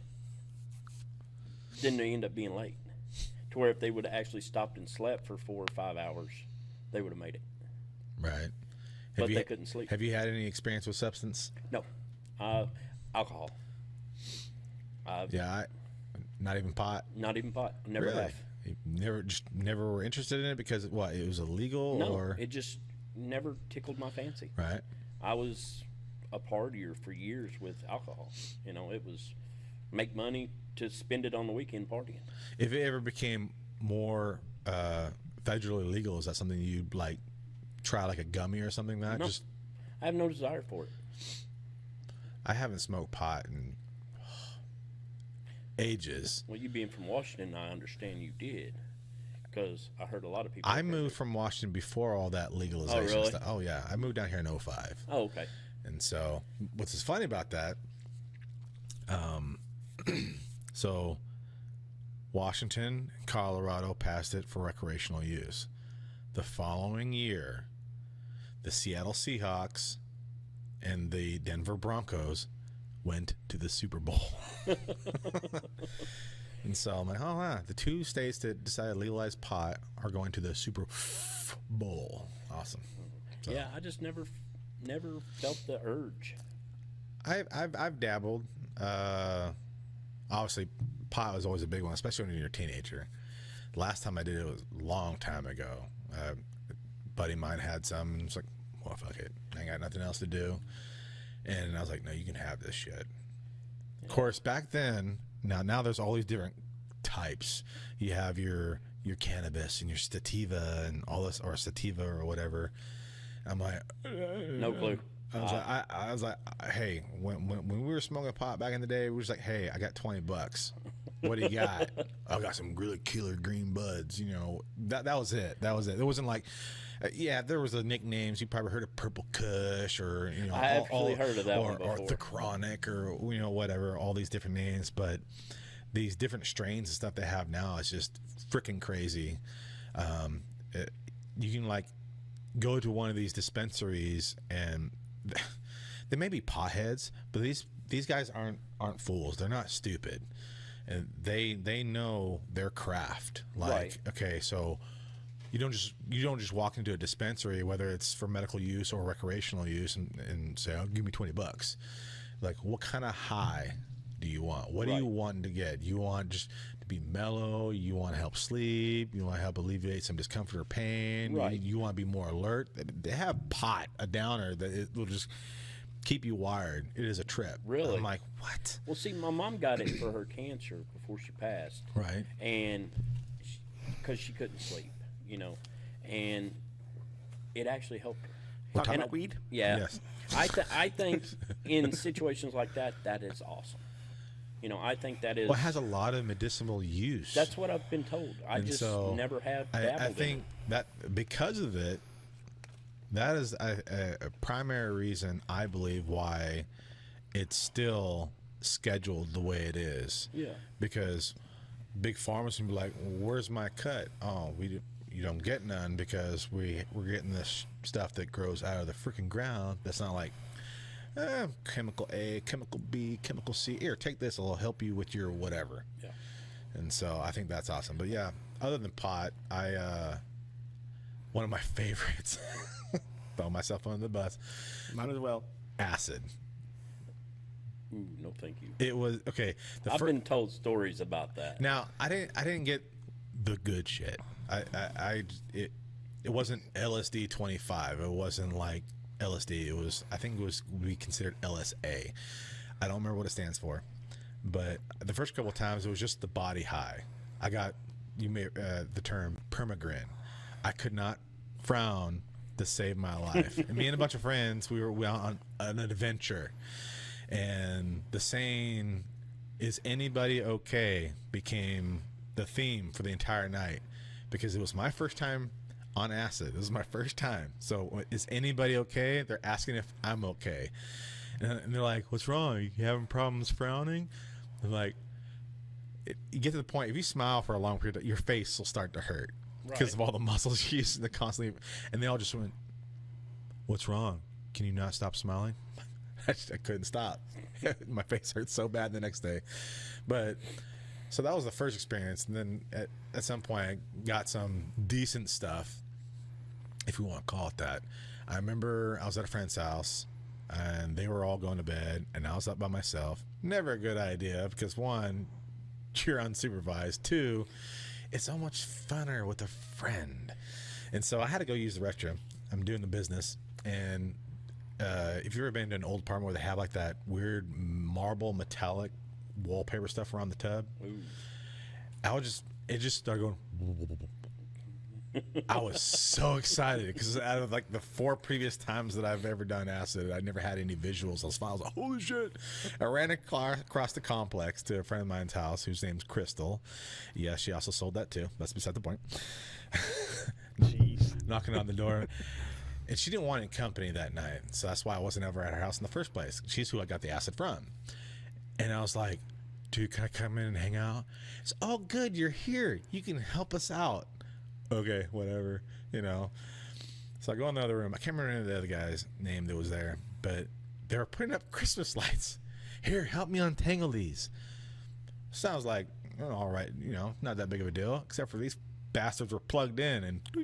then they end up being late. To where if they would have actually stopped and slept for 4 or 5 hours, they would have made it. Right. But they couldn't sleep. Have you had any experience with substance? No, alcohol. Not even pot. Not even pot. Never Really? have. You never were interested in it because it was illegal No, or it just never tickled my fancy. right. I was a partier for years with alcohol. It was make money to spend it on the weekend partying. If it ever became more federally legal, is that something you'd like try, like a gummy or something like that? No. Just I have no desire for it. I haven't smoked pot in ages. Well, you being from Washington, I understand you did, because I heard a lot of people. I moved from Washington before all that legalization really? stuff. Oh yeah, I moved down here in 05. Oh, okay. And so, what's funny about that? So, Washington and Colorado passed it for recreational use. The following year, the Seattle Seahawks and the Denver Broncos went to the Super Bowl. And so I'm like, oh, wow. The two states that decided to legalize pot are going to the Super Bowl. Awesome. So, Yeah, I just never felt the urge. I've dabbled. Obviously, pot was always a big one, especially when you're a teenager. The last time I did it was a long time ago. buddy of mine had some, and it's like, well, fuck it, I ain't got nothing else to do. And I was like, no, you can have this shit. Yeah. Of course, back then, now there's all these different types. You have your cannabis and your sativa and all this, or sativa or whatever. I'm like, no clue. I was like, hey, when we were smoking pot back in the day, we were just like, hey, I got $20. What do you got? I got some really killer green buds. You know, that was it. That was it. It wasn't like, yeah, there was the nicknames. You probably heard of Purple Kush, or you know, I actually heard of that one before. Or the Chronic, or you know, whatever. All these different names, but these different strains and stuff they have now is just freaking crazy. You can like go to one of these dispensaries and they may be potheads, but these guys aren't fools. They're not stupid, and they know their craft. Like, right. Okay, so you don't just walk into a dispensary, whether it's for medical use or recreational use, and say, "Oh, give me $20." Like, what kind of high do you want? What right. do you want to get? You want just to be mellow? You want to help sleep? You want to help alleviate some discomfort or pain? Right. You want to be more alert? They have pot, a downer that it will just keep you wired. It is a trip. Really? I'm like, what? Well, see, my mom got it for her cancer before she passed. Right. And because she couldn't sleep, you know, and it actually helped her. Talking about weed? Yeah. Yes. I think in situations like that, that is awesome. You know, I think that is. Well, it has a lot of medicinal use. That's what I've been told. I And just so never have dabbled I think in it. that because of it, that is a primary reason I believe why it's still scheduled the way it is. Yeah. Because big pharmacies will be like, well, "Where's my cut?" Oh, you don't get none because we're getting this stuff that grows out of the freaking ground. That's not like chemical A, chemical B, chemical C. Here, take this. It'll help you with your whatever. Yeah. And so I think that's awesome. But yeah, other than pot, one of my favorites, throw myself under the bus, Might as well. acid. Ooh, no, thank you. It was okay. I've been told stories about that. Now I didn't get the good shit. It wasn't LSD 25. It wasn't like LSD. It was, I think it was, we considered LSA. I don't remember what it stands for, but the first couple of times it was just the body high. I got the term permagrin. I could not frown to save my life. And me and a bunch of friends, we were on an adventure, and the saying "Is anybody okay?" became the theme for the entire night, because it was my first time on acid. It was my first time. So, is anybody okay? They're asking if I'm okay. And they're like, what's wrong? You having problems frowning? I'm like, you get to the point, if you smile for a long period, your face will start to hurt because of all the muscles you use constantly. And they all just went, what's wrong? Can you not stop smiling? I couldn't stop. My face hurt so bad the next day. But so that was the first experience. And then at some point I got some decent stuff, if you want to call it that. I remember I was at a friend's house and they were all going to bed and I was up by myself. Never a good idea because, one, you're unsupervised. Two, it's so much funner with a friend. And so I had to go use the restroom. I'm doing the business. And if you've ever been to an old apartment where they have like that weird marble metallic wallpaper stuff around the tub, it just started going. I was so excited because out of like the 4 previous times that I've ever done acid, I never had any visuals. I was like, holy shit. I ran across the complex to a friend of mine's house whose name's Crystal. Yeah, she also sold that too. That's beside the point. Jeez. Knocking on the door. And she didn't want any company that night. So that's why I wasn't ever at her house in the first place. She's who I got the acid from. And I was like, dude, can I come in and hang out? It's all good. You're here. You can help us out. Okay, whatever, you know. So I go in the other room. I can't remember the other guy's name that was there, but they were putting up Christmas lights. Here, help me untangle these. Sounds like, all right, you know, not that big of a deal, except for these bastards were plugged in and Oh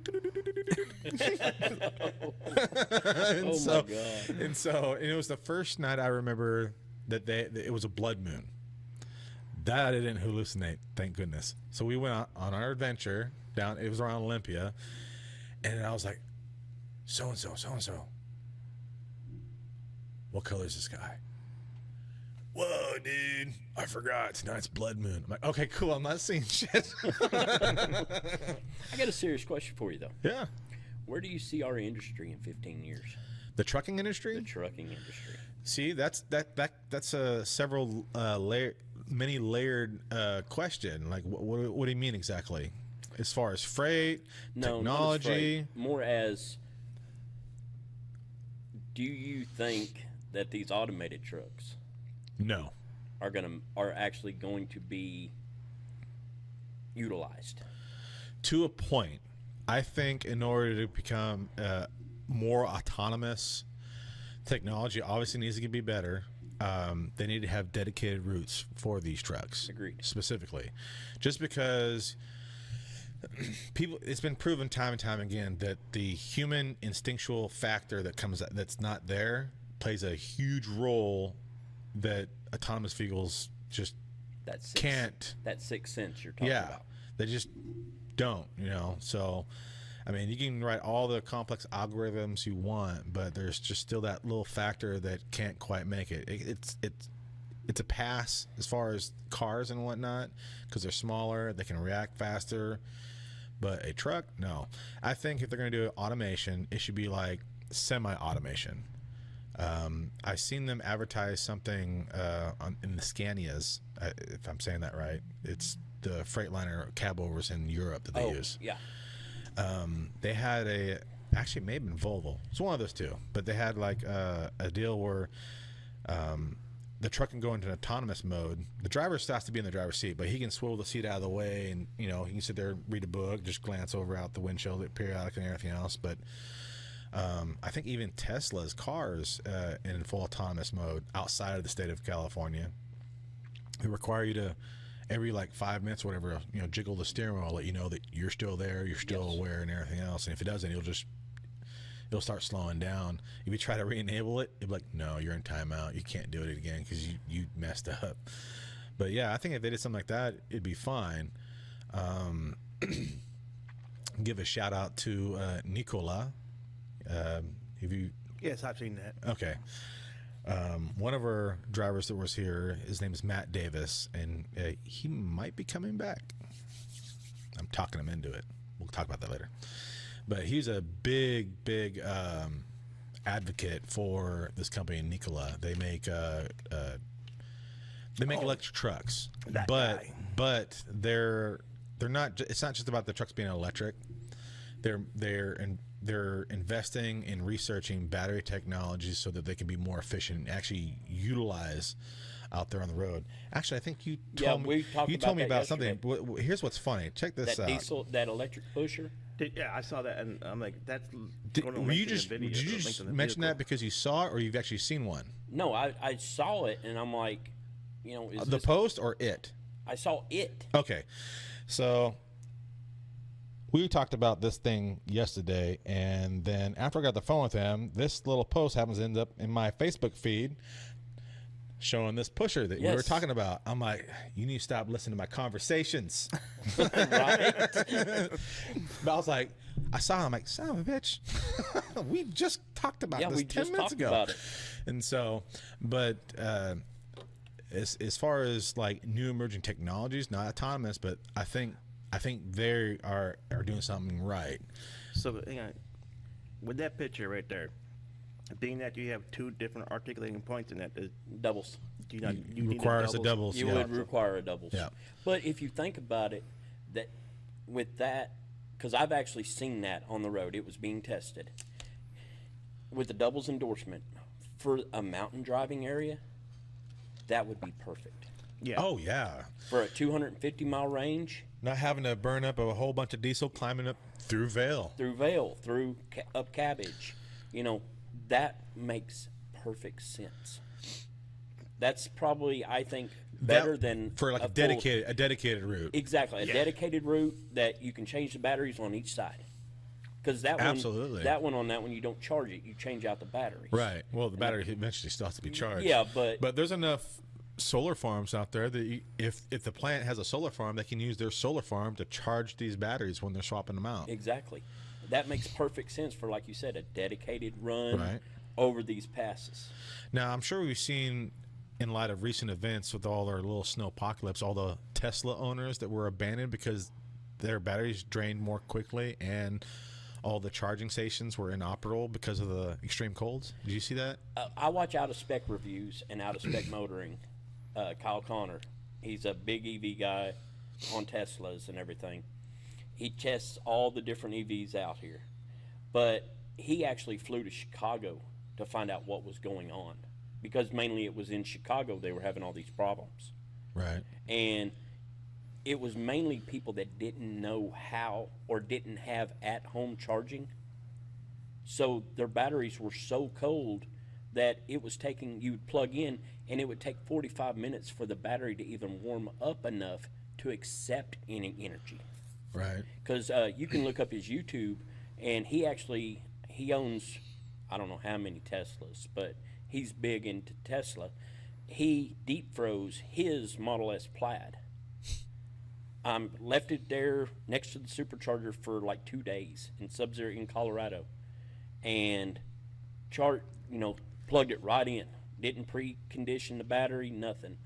my God. And it was the first night I remember that it was a blood moon. That I didn't hallucinate, thank goodness. So we went on our adventure down. It was around Olympia, and I was like, so and so. What color is the sky? Whoa, dude! I forgot. Tonight's blood moon. I'm like, okay, cool. I'm not seeing shit. I got a serious question for you, though. Yeah. Where do you see our industry in 15 years? The trucking industry. The trucking industry. See, that's a several many layered question. Like, what do you mean exactly? As far as freight, No, technology, not as freight, more as, do you think that these automated trucks no. are actually going to be utilized? To a point. I think in order to become more autonomous, technology obviously needs to be better. They need to have dedicated routes for these trucks. Agreed. Specifically. Just because it's been proven time and time again that the human instinctual factor that's not there plays a huge role that autonomous vehicles just can't. That sixth sense you're talking about. They just don't, So, I mean, you can write all the complex algorithms you want, but there's just still that little factor that can't quite make it. It's a pass as far as cars and whatnot because they're smaller, they can react faster. But a truck, no. I think if they're going to do automation, it should be like semi-automation. I've seen them advertise something in the Scanias, if I'm saying that right. It's the Freightliner cabovers in Europe that they use. Yeah. They had actually it may have been Volvo. It's one of those two. But they had like a deal where the truck can go into an autonomous mode. The driver still has to be in the driver's seat, but he can swivel the seat out of the way, and he can sit there, read a book, just glance over out the windshield periodically and everything else. But I think even Tesla's cars in full autonomous mode outside of the state of California, they require you to every like 5 minutes or whatever, jiggle the steering wheel, let you know that you're still there, you're still aware, and everything else. And if it doesn't, it'll start slowing down. If you try to re-enable it, it'll be like, no, you're in timeout. You can't do it again because you messed up. But yeah, I think if they did something like that, it'd be fine. Give a shout out to Nicola. Yes, I've seen that. Okay. One of our drivers that was here, his name is Matt Davis, and he might be coming back. I'm talking him into it. We'll talk about that later. But he's a big advocate for this company, Nikola. They make electric trucks, but they're not. It's not just about the trucks being electric. They're investing in researching battery technologies so that they can be more efficient and actually utilize out there on the road. Actually, I think you told me about something. Here's what's funny. Check this out. That electric pusher. Yeah, I saw that, and I'm like, that's. Did you just mention that because you saw it, or you've actually seen one? No, I saw it, and I'm like, is the post or it? I saw it. Okay, so we talked about this thing yesterday, and then after I got the phone with him, this little post happens to end up in my Facebook feed showing this pusher that you were talking about. I'm like, you need to stop listening to my conversations. Right. But I was like, I saw him, I'm like, son of a bitch. We just talked about this 10 minutes ago. About it. And so, but as far as like new emerging technologies, not autonomous, but I think they are doing something right. So hang on. With that picture right there, being that you have two different articulating points in that, doubles. You requires a doubles. You would require a doubles. Yeah. But if you think about it, that with that, because I've actually seen that on the road, it was being tested with the doubles endorsement for a mountain driving area. That would be perfect. Yeah. Oh yeah. For a 250-mile range. Not having to burn up a whole bunch of diesel climbing up through Vale. Up Cabbage. That makes perfect sense. That's probably, I think, better than for like a dedicated route. Exactly, a dedicated route that you can change the batteries on each side. Because that one, you don't charge it, you change out the batteries. Right. Well, the battery eventually still has to be charged. Yeah, but there's enough solar farms out there that if the plant has a solar farm, they can use their solar farm to charge these batteries when they're swapping them out. Exactly. that makes perfect sense for, like you said, a dedicated run Right. over these passes. Now, I'm sure we've seen, in light of recent events with all our little snow apocalypse, all the Tesla owners that were abandoned because their batteries drained more quickly and all the charging stations were inoperable because of the extreme colds. Did you see that? I watch out of spec reviews and out of spec motoring. Kyle Connor, he's a big EV guy on Teslas and everything. He tests all the different EVs out here, but he actually flew to Chicago to find out what was going on, because mainly it was in Chicago they were having all these problems. Right. And it was mainly people that didn't know how or didn't have at-home charging. So their batteries were so cold that it was taking, you would plug in, and it would take 45 minutes for the battery to even warm up enough to accept any energy. Right. Because you can look up his YouTube, and he owns, I don't know how many Teslas, but he's big into Tesla. He deep froze his Model S Plaid. Left it there next to the supercharger for like 2 days in Sub-Zero in Colorado, and plugged it right in. Didn't precondition the battery, nothing,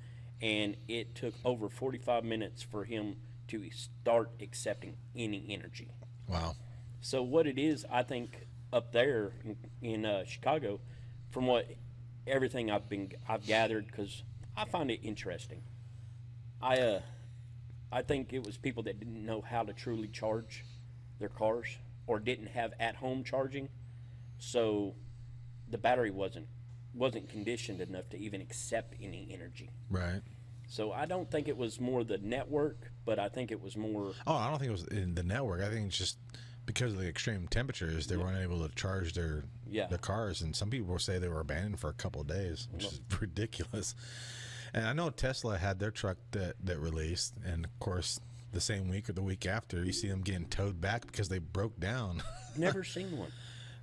and it took over 45 minutes for him to start accepting any energy. Wow. So what it is, I think, up there in Chicago, from what everything I've gathered, because I find it interesting. I think it was people that didn't know how to truly charge their cars or didn't have at-home charging, so the battery wasn't conditioned enough to even accept any energy. Right. So I don't think it was more the network, but I think it was more. Oh, I don't think it was in the network. I think it's just because of the extreme temperatures, they weren't able to charge their cars, and some people say they were abandoned for a couple of days, which is ridiculous. And I know Tesla had their truck that released, and of course, the same week or the week after, you see them getting towed back because they broke down. Never seen one.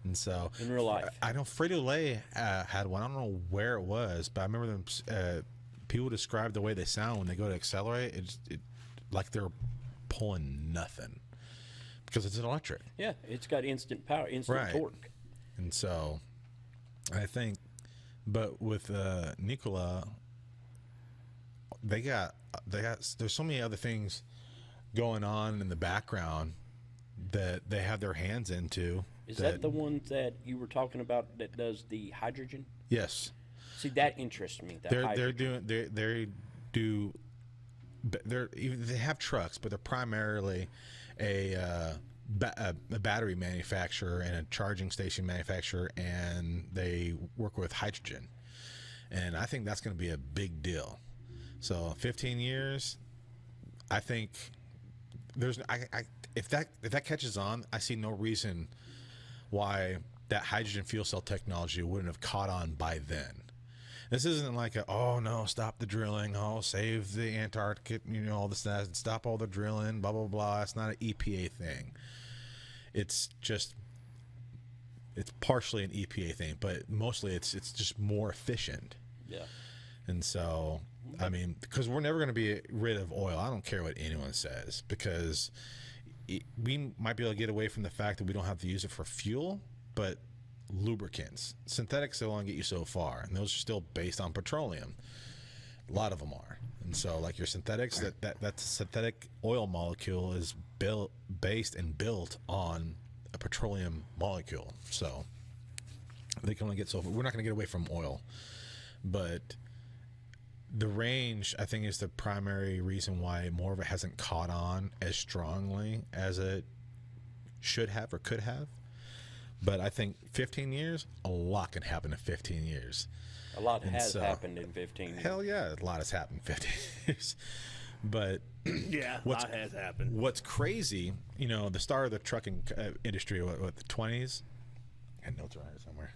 And so, in real life, I know Frito-Lay had one. I don't know where it was, but I remember them. People describe the way they sound when they go to accelerate. It like they're pulling nothing because it's an electric. Yeah, it's got instant power, instant torque. And so, I think, but with Nikola, they got. There's so many other things going on in the background that they have their hands into. Is that the one that you were talking about that does the hydrogen? Yes. See, that interests me. They have trucks, but they're primarily a battery manufacturer and a charging station manufacturer, and they work with hydrogen. And I think that's going to be a big deal. So 15 years, I think if that catches on, I see no reason why that hydrogen fuel cell technology wouldn't have caught on by then. This isn't like oh no, stop the drilling, save the Antarctic, all this, that, stop all the drilling, blah blah blah. It's not an EPA thing. It's partially an EPA thing, but mostly it's just more efficient. Yeah. And so, I mean, because we're never going to be rid of oil. I don't care what anyone says, because we might be able to get away from the fact that we don't have to use it for fuel, but lubricants, synthetics, will only get you so far, and those are still based on petroleum. A lot of them are. And so, like your synthetics, that synthetic oil molecule is based and built on a petroleum molecule. So they can only get so far. We're not going to get away from oil, but the range, I think, is the primary reason why more of it hasn't caught on as strongly as it should have or could have. But I think 15 years, a lot can happen in 15 years. A lot has happened in 15 years. Hell yeah, a lot has happened in 15 years. But yeah, a lot has happened. What's crazy, the start of the trucking industry, what the 20s? I had notes around here somewhere.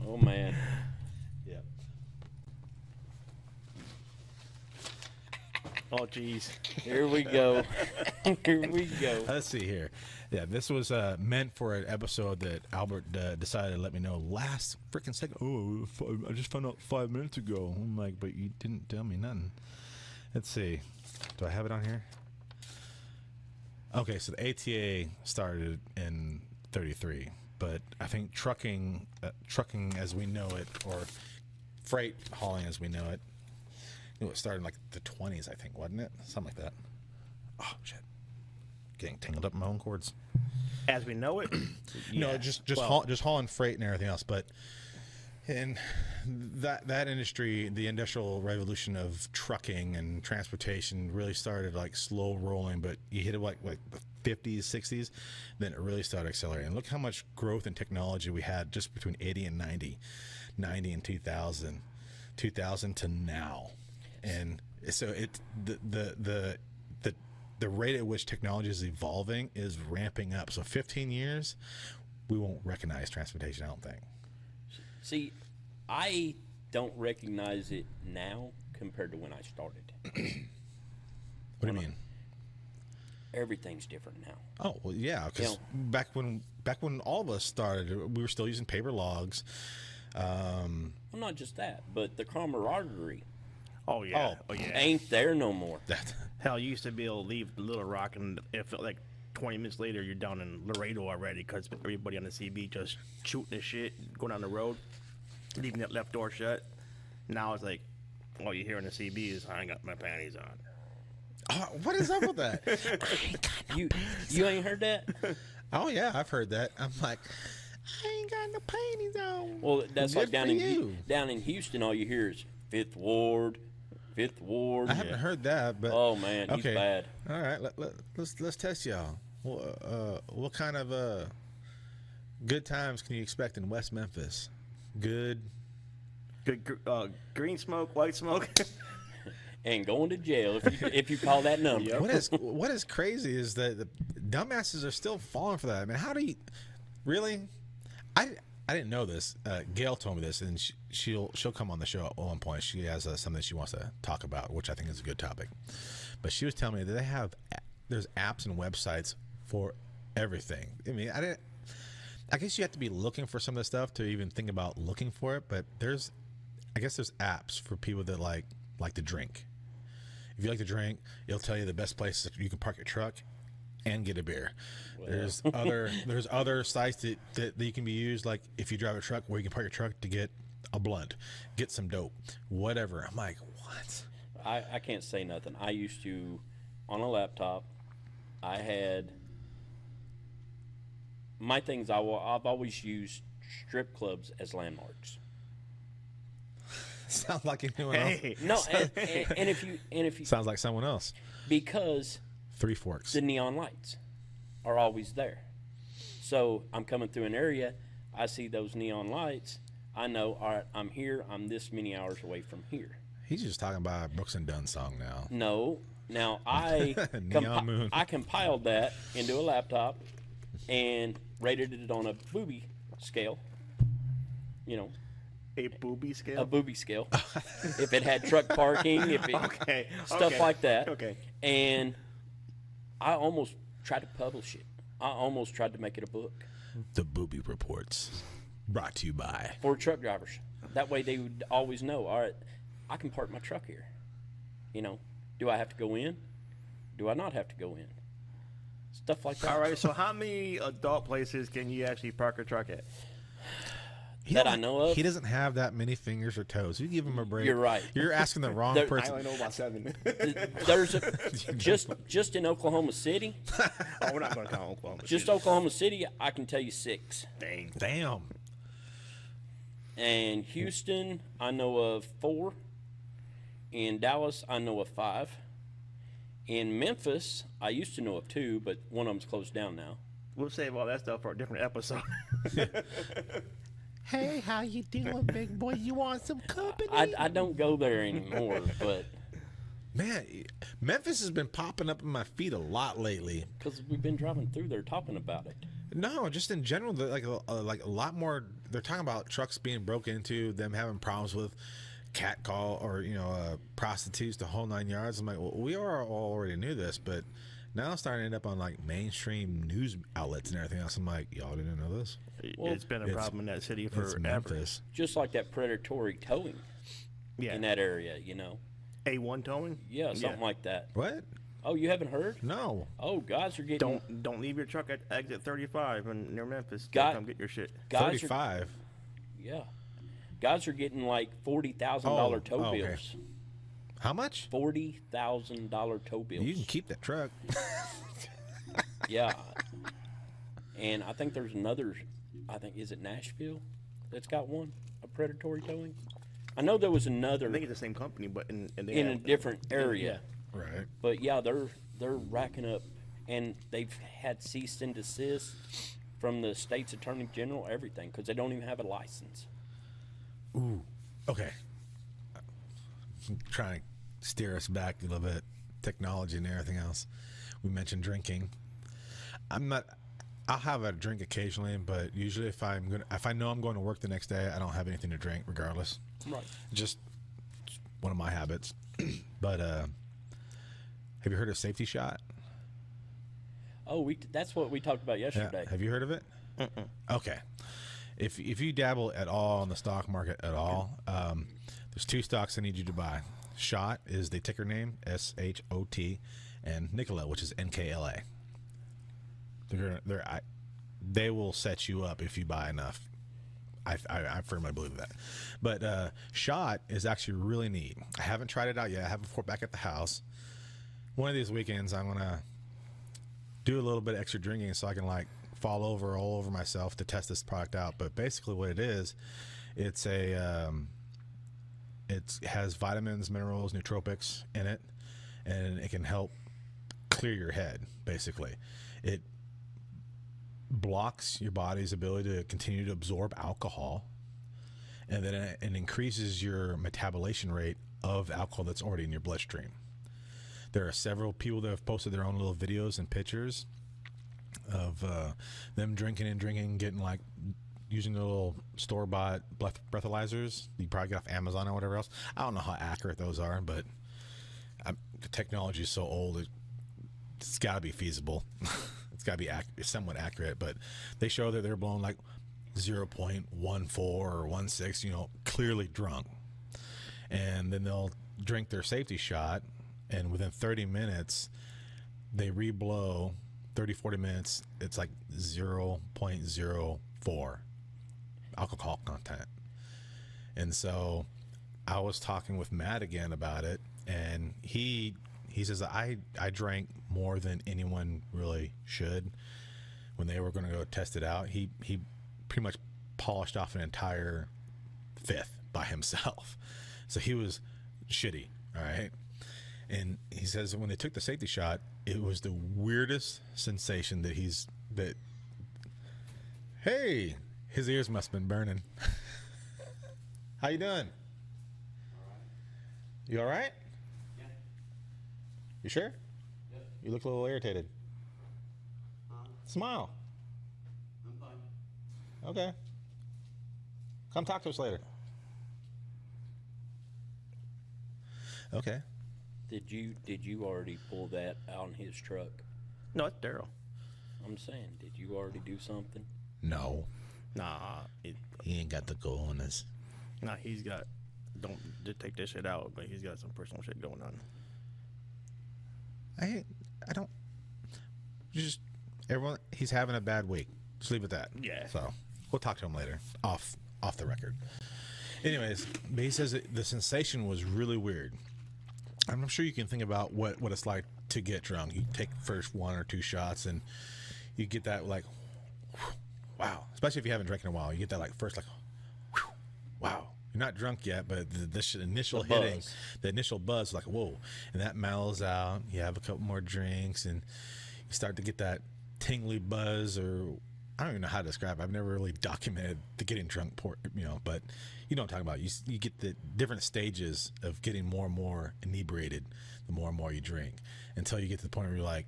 Oh, man. Yeah. Oh, geez. Here we go. Here we go. Let's see here. Yeah, this was meant for an episode that Albert decided to let me know last freaking second. Oh, I just found out 5 minutes ago. I'm like, but you didn't tell me nothing. Let's see. Do I have it on here? Okay, so the ATA started in 33, but I think trucking as we know it, or freight hauling as we know it, it started in like the 20s, I think, wasn't it? Something like that. Oh, shit. Getting tangled up in my own cords. As we know it? No, just hauling freight and everything else, but in that industry, the industrial revolution of trucking and transportation really started like slow rolling, but you hit it like the 50s, 60s, then it really started accelerating. Look how much growth in technology we had just between 80 and 90 and 2000 to now. And so the rate at which technology is evolving is ramping up. So 15 years, we won't recognize transportation, I don't think. See, I don't recognize it now compared to when I started. What do you mean? Everything's different now. Oh, well, yeah, because back when all of us started, we were still using paper logs. Well, not just that, but the camaraderie Oh yeah. ain't there no more. Hell, you used to be able to leave Little Rock, and it felt like 20 minutes later you're down in Laredo already because everybody on the CB just shooting the shit, going down the road, leaving that left door shut. Now it's like, all you hear on the CB is, I ain't got my panties on. Oh, what is up with that? You ain't heard that? Oh, yeah, I've heard that. I'm like, I ain't got no panties on. Well, that's Good like for down in Houston, all you hear is Fifth Ward. I haven't heard that, but oh man, he's bad. All right, let's test y'all. What kind of good times can you expect in West Memphis? Good green smoke, white smoke. And going to jail if you call that number. Yep. What is crazy is that the dumbasses are still falling for that. I mean, how do you really? I didn't know this. Gail told me this, and she'll come on the show at one point. She has something she wants to talk about, which I think is a good topic. But she was telling me that there's apps and websites for everything. I mean, I guess you have to be looking for some of the stuff to even think about looking for it. But I guess there's apps for people that like to drink. If you like to drink, it'll tell you the best places you can park your truck and get a beer. Well. There's other sites that you can be used, like if you drive a truck, where you can park your truck to get a blunt, get some dope, whatever. I'm like, what? I can't say nothing. I used to, on a laptop, I had my things. I've always used strip clubs as landmarks. Sounds like anyone else. No, and if you sounds like someone else, because Three Forks, the neon lights are always there. So I'm coming through an area, I see those neon lights, I know, all right, I'm here, I'm this many hours away from here. He's just talking about a Brooks and Dunn song now. No, now I compiled that into a laptop and rated it on a booby scale. You know, a booby scale. A booby scale. If it had truck parking, stuff like that. Okay. And I almost tried to publish it. I almost tried to make it a book. The Booby Reports, brought to you by for truck drivers. That way they would always know, all right, I can park my truck here. You know, do I have to go in? Do I not have to go in? Stuff like that. All right, so how many adult places can you actually park a truck at? I know of. He doesn't have that many fingers or toes. You give him a break. You're right. You're asking the wrong person. I only know about 7. There's just in Oklahoma City. Oh, we're not going to count Oklahoma City. Just Oklahoma City, I can tell you 6. Damn. And Houston, I know of 4. In Dallas, I know of 5. In Memphis, I used to know of 2, but one of them's closed down now. We'll save all that stuff for a different episode. Hey, how you doing, big boy? You want some company? I don't go there anymore, but man, Memphis has been popping up in my feed a lot lately. Because we've been driving through there talking about it. No, just in general, like a lot more. They're talking about trucks being broken into, them having problems with catcall or prostitutes, the whole 9 yards. I'm like, well, we already knew this, but now it's starting to end up on like mainstream news outlets and everything else. I'm like, y'all didn't know this? Well, it's been a problem in that city forever. Just like that predatory towing in that area, A1 towing? Yeah, something like that. What? Oh, you haven't heard? No. Oh, guys are getting Don't leave your truck at exit 35 near Memphis. Got- Come get your shit. guys are 35. yeah, guys are getting like $40,000 tow okay. bills. How much? $40,000 tow bills. You can keep that truck. Yeah, and I think there's another. I think is it Nashville that's got one a predatory towing. I know there was another I think it's the same company, but in in a different area. Right. But yeah, they're racking up, and they've had cease and desist from the state's attorney general, everything, because they don't even have a license. Ooh. Okay. I'm trying to steer us back a little bit. Technology and everything else. We mentioned drinking. I'll have a drink occasionally, but usually if I know I'm going to work the next day, I don't have anything to drink regardless. Right. Just one of my habits. But have you heard of safety shot? Oh, that's what we talked about yesterday. Yeah. Have you heard of it? Okay. If you dabble at all in the stock market at all, there's two stocks I need you to buy. Shot is the ticker name, SHOT, and Nikola, which is NKLA. They will set you up if you buy enough. I firmly believe that. But Shot is actually really neat. I haven't tried it out yet. I have it for back at the house. One of these weekends, I'm gonna do a little bit of extra drinking so I can like fall over all over myself to test this product out. But basically, what it is, it's it has vitamins, minerals, nootropics in it, and it can help clear your head. Basically, it blocks your body's ability to continue to absorb alcohol, and then it increases your metabolization rate of alcohol that's already in your bloodstream. There are several people that have posted their own little videos and pictures of them drinking, getting like using the little store-bought breathalyzers you probably get off Amazon or whatever else. I don't know how accurate those are, but the technology is so old, it's got to be feasible. It's got to be somewhat accurate, but they show that they're blowing like 0.14 or 16, clearly drunk. And then they'll drink their safety shot, and within 30 minutes, they reblow. 40 minutes, it's like 0.04 alcohol content. And so I was talking with Matt again about it, and he says I drank more than anyone really should. When they were going to go test it out, he pretty much polished off an entire fifth by himself. So he was shitty, all right? And he says when they took the safety shot, it was the weirdest sensation that hey, his ears must have been burning. How you doing? All right. You all right? Yeah. You sure? Yep. You look a little irritated. Smile. I'm fine. Okay. Come talk to us later. Okay. Did you already pull that on his truck? No, it's Daryl. I'm saying, did you already do something? No, Nah, he ain't got the cojones. he's got. Don't just take this shit out, but he's got some personal shit going on. I don't. Just everyone. He's having a bad week. Just leave it at that. Yeah. So we'll talk to him later, off the record. Anyways, but he says that the sensation was really weird. I'm sure you can think about what it's like to get drunk. You take first one or two shots, and you get that like, wow. Especially if you haven't drank in a while, you get that like first like, wow. You're not drunk yet, but this initial hitting, the initial buzz, like whoa, and that mellows out. You have a couple more drinks, and you start to get that tingly buzz, or I don't even know how to describe it. I've never really documented the getting drunk part, but you know what I'm talking about. You get the different stages of getting more and more inebriated the more and more you drink, until you get to the point where you're like,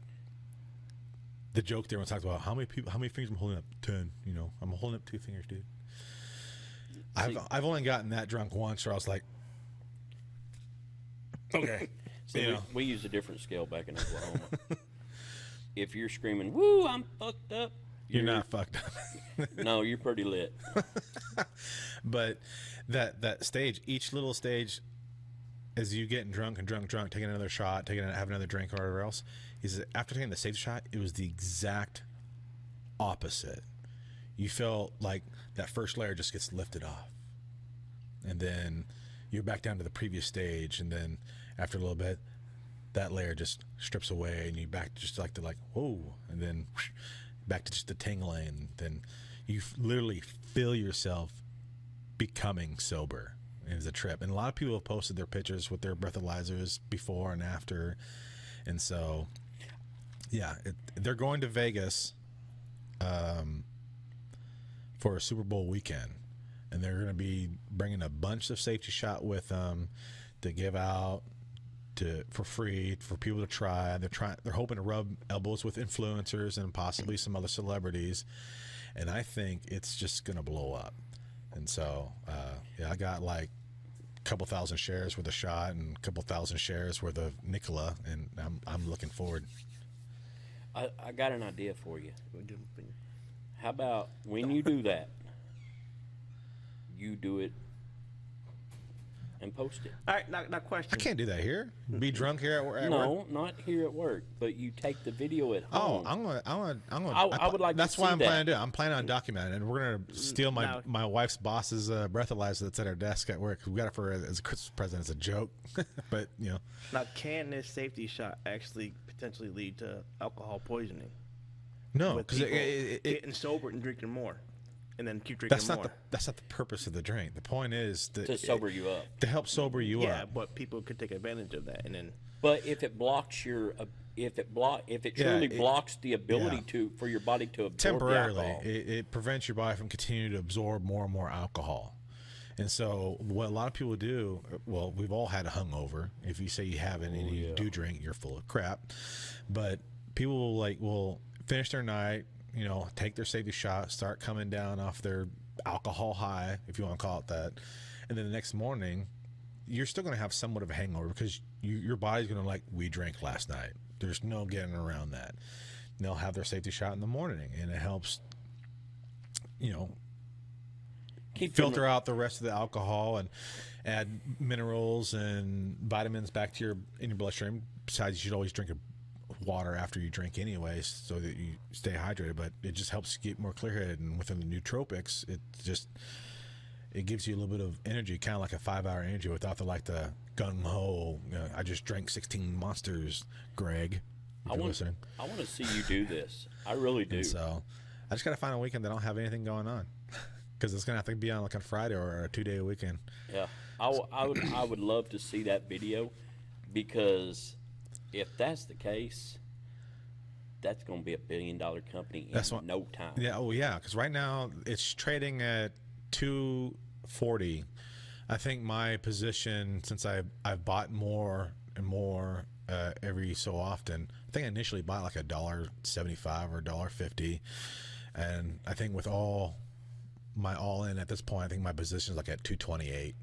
the joke there when talks about how many fingers I'm holding up? 10. I'm holding up 2 fingers, dude. I've only gotten that drunk once where I was like, okay. See, we use a different scale back in Oklahoma. If you're screaming, "Woo, I'm fucked up," You're not fucked up. no, you're pretty lit. But that stage, each little stage as you getting drunk, taking another shot, having another drink or whatever else, he said after taking the safety shot, it was the exact opposite. You felt like that first layer just gets lifted off, and then you're back down to the previous stage, and then after a little bit, that layer just strips away, and you back just like to whoa, and then whoosh, back to just the tingling. And then you literally feel yourself becoming sober. It was a trip, and a lot of people have posted their pictures with their breathalyzers before and after, and so yeah, they're going to Vegas for a Super Bowl weekend, and they're going to be bringing a bunch of safety shot with them to give out for free for people to try. They're hoping to rub elbows with influencers and possibly some other celebrities, and I think it's just going to blow up. And so yeah, I got like a couple thousand shares worth of shot and a couple thousand shares worth of Nikola, and I'm looking forward. I got an idea for you. How about when you do that, you do it and post it? All right, now question. I can't do that here. Be drunk here at work. No, not here at work, but you take the video at home. Oh, I would like that's to why see I'm that. planning to do it. I'm planning on documenting it, and we're gonna steal my wife's boss's breathalyzer that's at her desk at work. We got it for her as a Christmas present as a joke, but you know. Now, can this safety shot actually potentially lead to alcohol poisoning? No, With because people getting sober and drinking more, and then keep drinking more. That's not the purpose of the drink. The point is to sober you up. to help sober you Yeah, up. but people could take advantage of that, and then But if it blocks your, if it truly blocks the ability yeah. for your body to absorb Temporarily, the alcohol. it prevents your body from continuing to absorb more and more alcohol. And so what a lot of people do, well, we've all had a hungover. If you say you haven't and you do drink, you're full of crap. But people will finish their night, you know, take their safety shot, start coming down off their alcohol high, if you want to call it that. And then the next morning, you're still going to have somewhat of a hangover because your body's going to we drank last night. There's no getting around that. And they'll have their safety shot in the morning, and it helps, you know, filter out the rest of the alcohol and add minerals and vitamins back to in your bloodstream. Besides, you should always drink water after you drink anyways, so that you stay hydrated. But it just helps you get more clear-headed, and within the nootropics, it gives you a little bit of energy, kind of like a 5-hour energy without the gung-ho, you know, I just drank 16 monsters, Greg. I want to see you do this. I really do. And so I just got to find a weekend that I don't have anything going on, because it's going to have to be on a Friday or a 2-day weekend. Yeah, I would love to see that video, because if that's the case, that's going to be $1 billion company in no time. Yeah, because right now it's trading at $240. I think my position, since I've bought more and more every so often, I think I initially bought like $1.75 or $1.50, and I think with my all in at this point, I think my position is like at 228.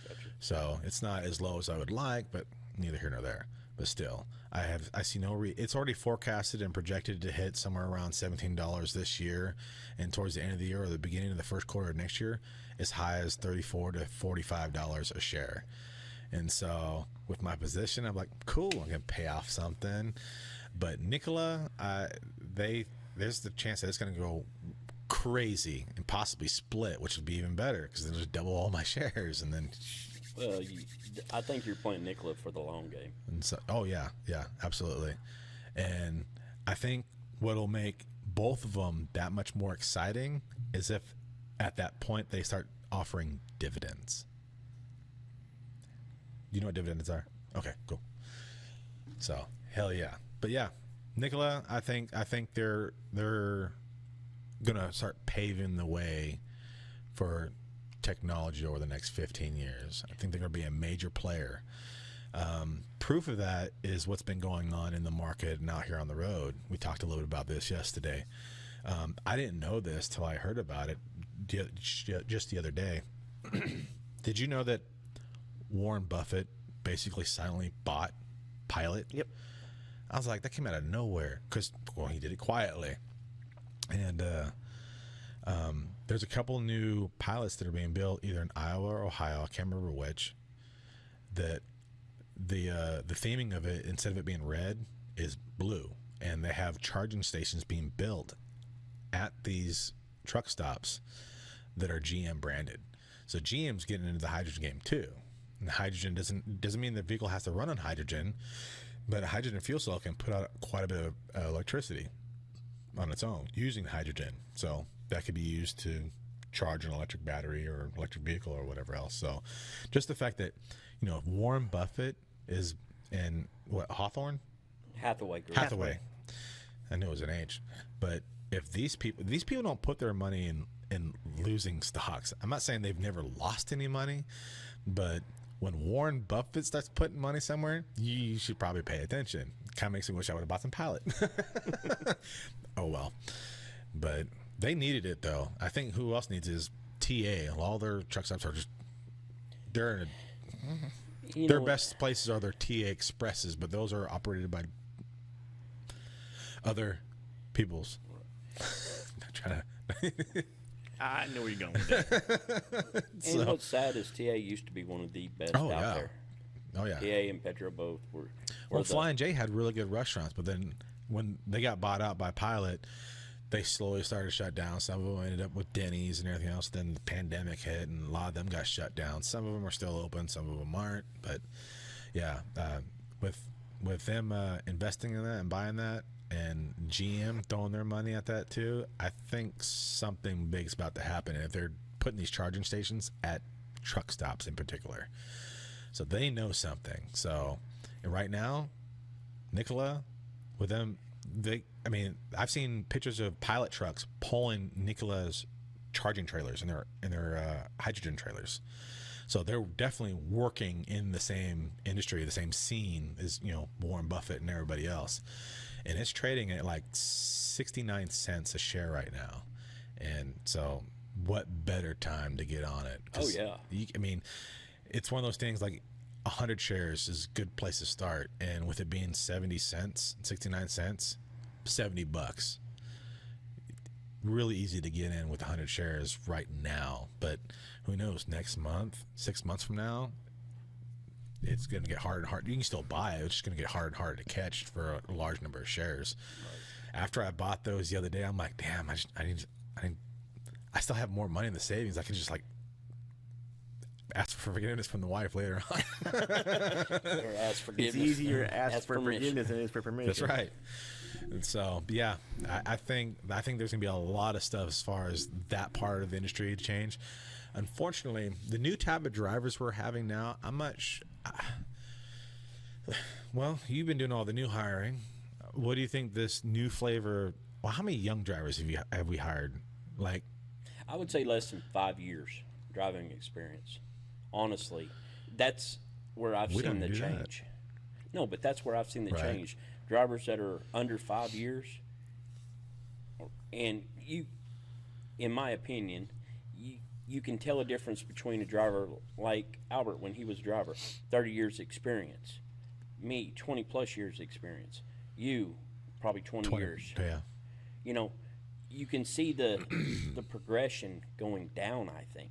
Gotcha. So it's not as low as I would like, but neither here nor there. But still, I see no it's already forecasted and projected to hit somewhere around $17 this year, and towards the end of the year or the beginning of the first quarter of next year, as high as $34 to $45 a share. And so with my position, I'm like, cool, I'm gonna pay off something. But Nikola, there's the chance that it's gonna go crazy and possibly split, which would be even better, because then just double all my shares, and then. Well, I think you're playing Nikola for the long game. And so, yeah, absolutely. And I think what'll make both of them that much more exciting is if at that point they start offering dividends. You know what dividends are? Okay, cool. So hell yeah. But yeah, Nikola, I think they're gonna start paving the way for technology over the next 15 years. I think they're going to be a major player. Proof of that is what's been going on in the market and out here on the road. We talked a little bit about this yesterday. I didn't know this till I heard about it just the other day. Did you know that Warren Buffett basically silently bought Pilot? Yep. I was like, that came out of nowhere, because, well, he did it quietly. And there's a couple new pilots that are being built either in Iowa or Ohio, I can't remember which, that the theming of it, instead of it being red, is blue, and they have charging stations being built at these truck stops that are GM branded. So GM's getting into the hydrogen game too. And hydrogen doesn't mean the vehicle has to run on hydrogen, but a hydrogen fuel cell can put out quite a bit of electricity on its own using hydrogen. So that could be used to charge an electric battery or electric vehicle or whatever else. So just the fact that, Warren Buffett is in Hawthorne? Hathaway Group. Hathaway. I knew it was an H. But if these people don't put their money in losing stocks. I'm not saying they've never lost any money, but when Warren Buffett starts putting money somewhere, you should probably pay attention. Kind of makes me wish I would have bought some Pilot. Oh well. But they needed it though. I think who else needs is TA. All their truck stops are just their best places are their TA Expresses, but those are operated by other people's. Not trying to. I know where you're going with that. And what's sad is TA used to be one of the best out there. Oh yeah. TA and Petro both were. Well, Flying J had really good restaurants, but then when they got bought out by Pilot, they slowly started to shut down. Some of them ended up with Denny's and everything else. Then the pandemic hit, and a lot of them got shut down. Some of them are still open, some of them aren't. But yeah, with them investing in that and buying that, and GM throwing their money at that too, I think something big's about to happen. And if they're putting these charging stations at truck stops in particular, so they know something. So, and right now, Nikola, with them, I've seen pictures of Pilot trucks pulling Nikola's charging trailers and their hydrogen trailers. So they're definitely working in the same industry, the same scene as Warren Buffett and everybody else. And it's trading at like 69 cents a share right now. And so what better time to get on it? Oh, yeah. It's one of those things like 100 shares is a good place to start. And with it being 70 cents, 69 cents, $70. Really easy to get in with 100 shares right now. But who knows, next month, 6 months from now, it's going to get harder and harder. You can still buy it. It's just going to get harder and harder to catch for a large number of shares. Right. After I bought those the other day, I'm like, damn, I still have more money in the savings. I can just ask for forgiveness from the wife later on. Or ask forgiveness. It's easier to ask for forgiveness than it is for permission. That's right. And so, yeah, I think there's going to be a lot of stuff as far as that part of the industry to change. Unfortunately, the new type of drivers we're having now, well, you've been doing all the new hiring. What do you think this new flavor? Well, how many young drivers have we hired? I would say less than 5 years driving experience. Honestly, that's where I've seen the change. No, but that's where I've seen the change. Drivers that are under 5 years, and in my opinion, you can tell a difference between a driver like Albert when he was a driver, 30 years experience. Me, 20 plus years experience. You, probably 20 years. Yeah. You can see the progression going down, I think.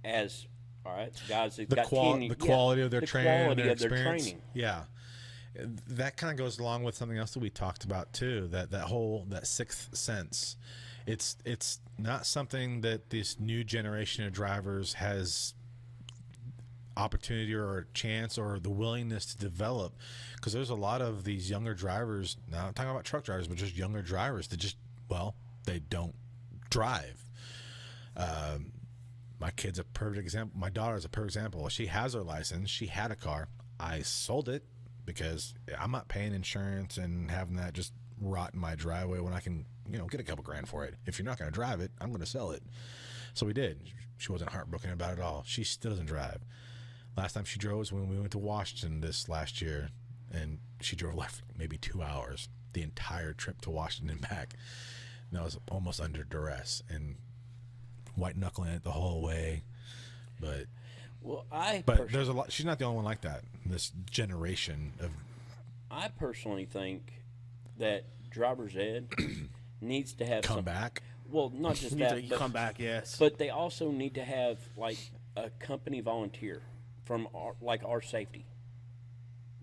As, all right, guys that got 10 years. The quality of their training. Quality of their training. Yeah. That kind of goes along with something else that we talked about too, that sixth sense. It's not something that this new generation of drivers has opportunity or a chance or the willingness to develop, because there's a lot of these younger drivers, now I'm talking about truck drivers, but just younger drivers that they don't drive. My kid's a perfect example. My daughter's a perfect example. She has her license. She had a car. I sold it because I'm not paying insurance and having that just rot in my driveway when I can, get a couple grand for it. If you're not going to drive it, I'm going to sell it. So we did. She wasn't heartbroken about it at all. She still doesn't drive. Last time she drove was when we went to Washington this last year, and she drove maybe 2 hours the entire trip to Washington and back. And I was almost under duress and white knuckling it the whole way. But there's a lot. She's not the only one like that. This generation of. I personally think that driver's ed needs to have come back. Well, not just that, but come back, yes. But they also need to have a company volunteer from our safety.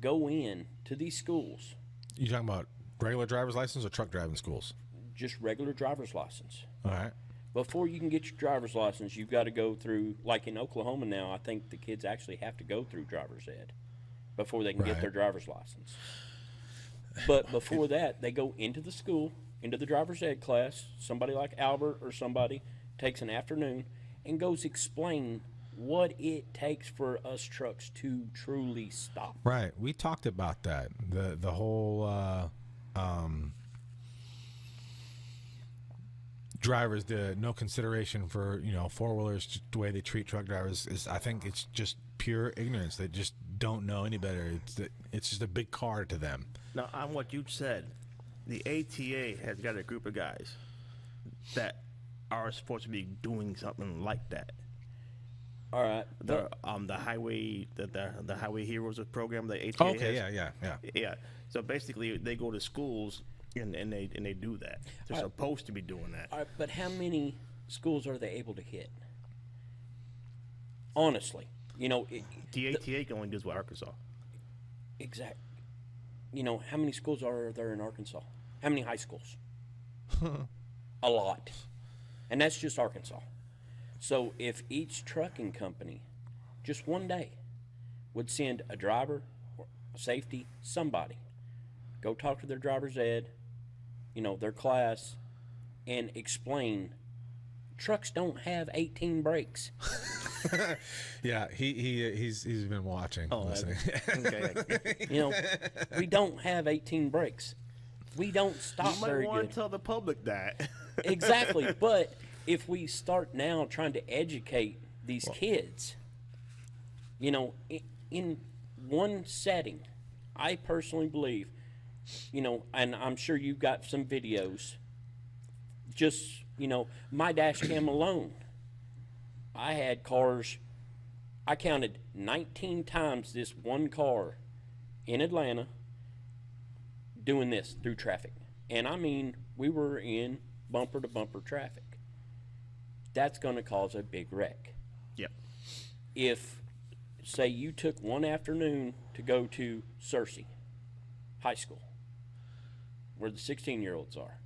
Go in to these schools, You talking about regular driver's license or truck driving schools? just regular driver's license. All right. Before you can get your driver's license, you've got to go through, like in Oklahoma now, I think the kids actually have to go through driver's ed before they can get Right. their driver's license. But before that, they go into the school, into the driver's ed class. Somebody like Albert or somebody takes an afternoon and goes explain what it takes for us trucks to truly stop. Right. We talked about that. The whole drivers, the no consideration for, you know, four-wheelers, just the way they treat truck drivers is, I think it's just pure ignorance. They just don't know any better. It's just a big car to them. Now, on what you said, the ATA has got a group of guys that are supposed to be doing something like that. All right. The highway the highway heroes program, the ATA. Okay. has. Yeah. Yeah. So basically, they go to schools and they do that. They're All right. supposed to be doing that. All right, but how many schools are they able to hit? Honestly, you know, The ATA can only do what Arkansas. exact. You know, how many schools are there in Arkansas? How many high schools? A lot, and that's just Arkansas. So if each trucking company, just one day, would send a driver, or safety, somebody, go talk to their driver's ed, you know, their class, and explain trucks don't have 18 brakes. Yeah. He's been watching. Listening. Okay. You know, we don't have 18 brakes. We don't stop You might very want good. to tell the public that. Exactly, but if we start now trying to educate these kids, you know, in one setting, I personally believe, you know, and I'm sure you've got some videos, just, you know, my dash cam alone, I had cars, I counted 19 times this one car in Atlanta doing this through traffic. And I mean, we were in bumper to bumper traffic. That's going to cause a big wreck. Yep. If, say, you took one afternoon to go to Searcy High School, where the 16-year-olds are,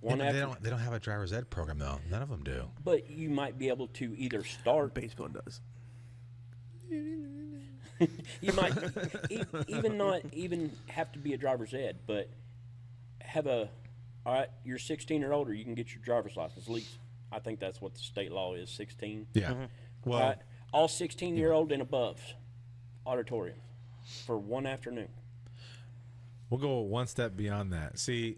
They don't have a driver's ed program though. None of them do. but you might be able to either start. Baseball does. You might even not even have to be a driver's ed, but have a, all right, you're 16 or older, you can get your driver's license. At least I think that's what the state law is, 16. Yeah. Well, All right, all 16-year-old and above auditorium for one afternoon. we'll go one step beyond that. See,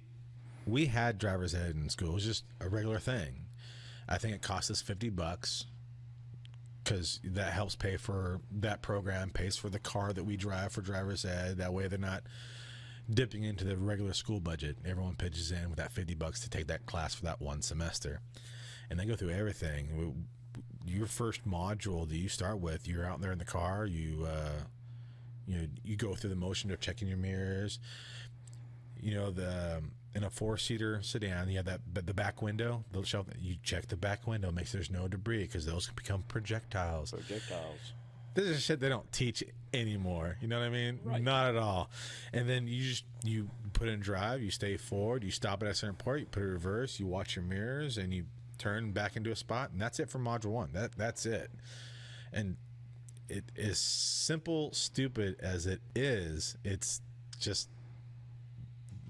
we had driver's ed in school. It was just a regular thing. I think it cost us $50 because that helps pay for that program, pays for the car that we drive for driver's ed. That way they're not dipping into the regular school budget. Everyone pitches in with that $50 to take that class for that one semester. And they go through everything. Your first module that you start with, you're out there in the car, you go through the motion of checking your mirrors. You know, in a 4-seater sedan, you have the back window. They'll show you check the back window, make sure there's no debris because those can become projectiles. This is shit they don't teach anymore. You know what I mean? Right. Not at all. And then you put in drive, you stay forward, you stop at a certain point, you put it in reverse, you watch your mirrors, and you turn back into a spot, and that's it for module 1. That's it. And it is simple, stupid as it is. It's just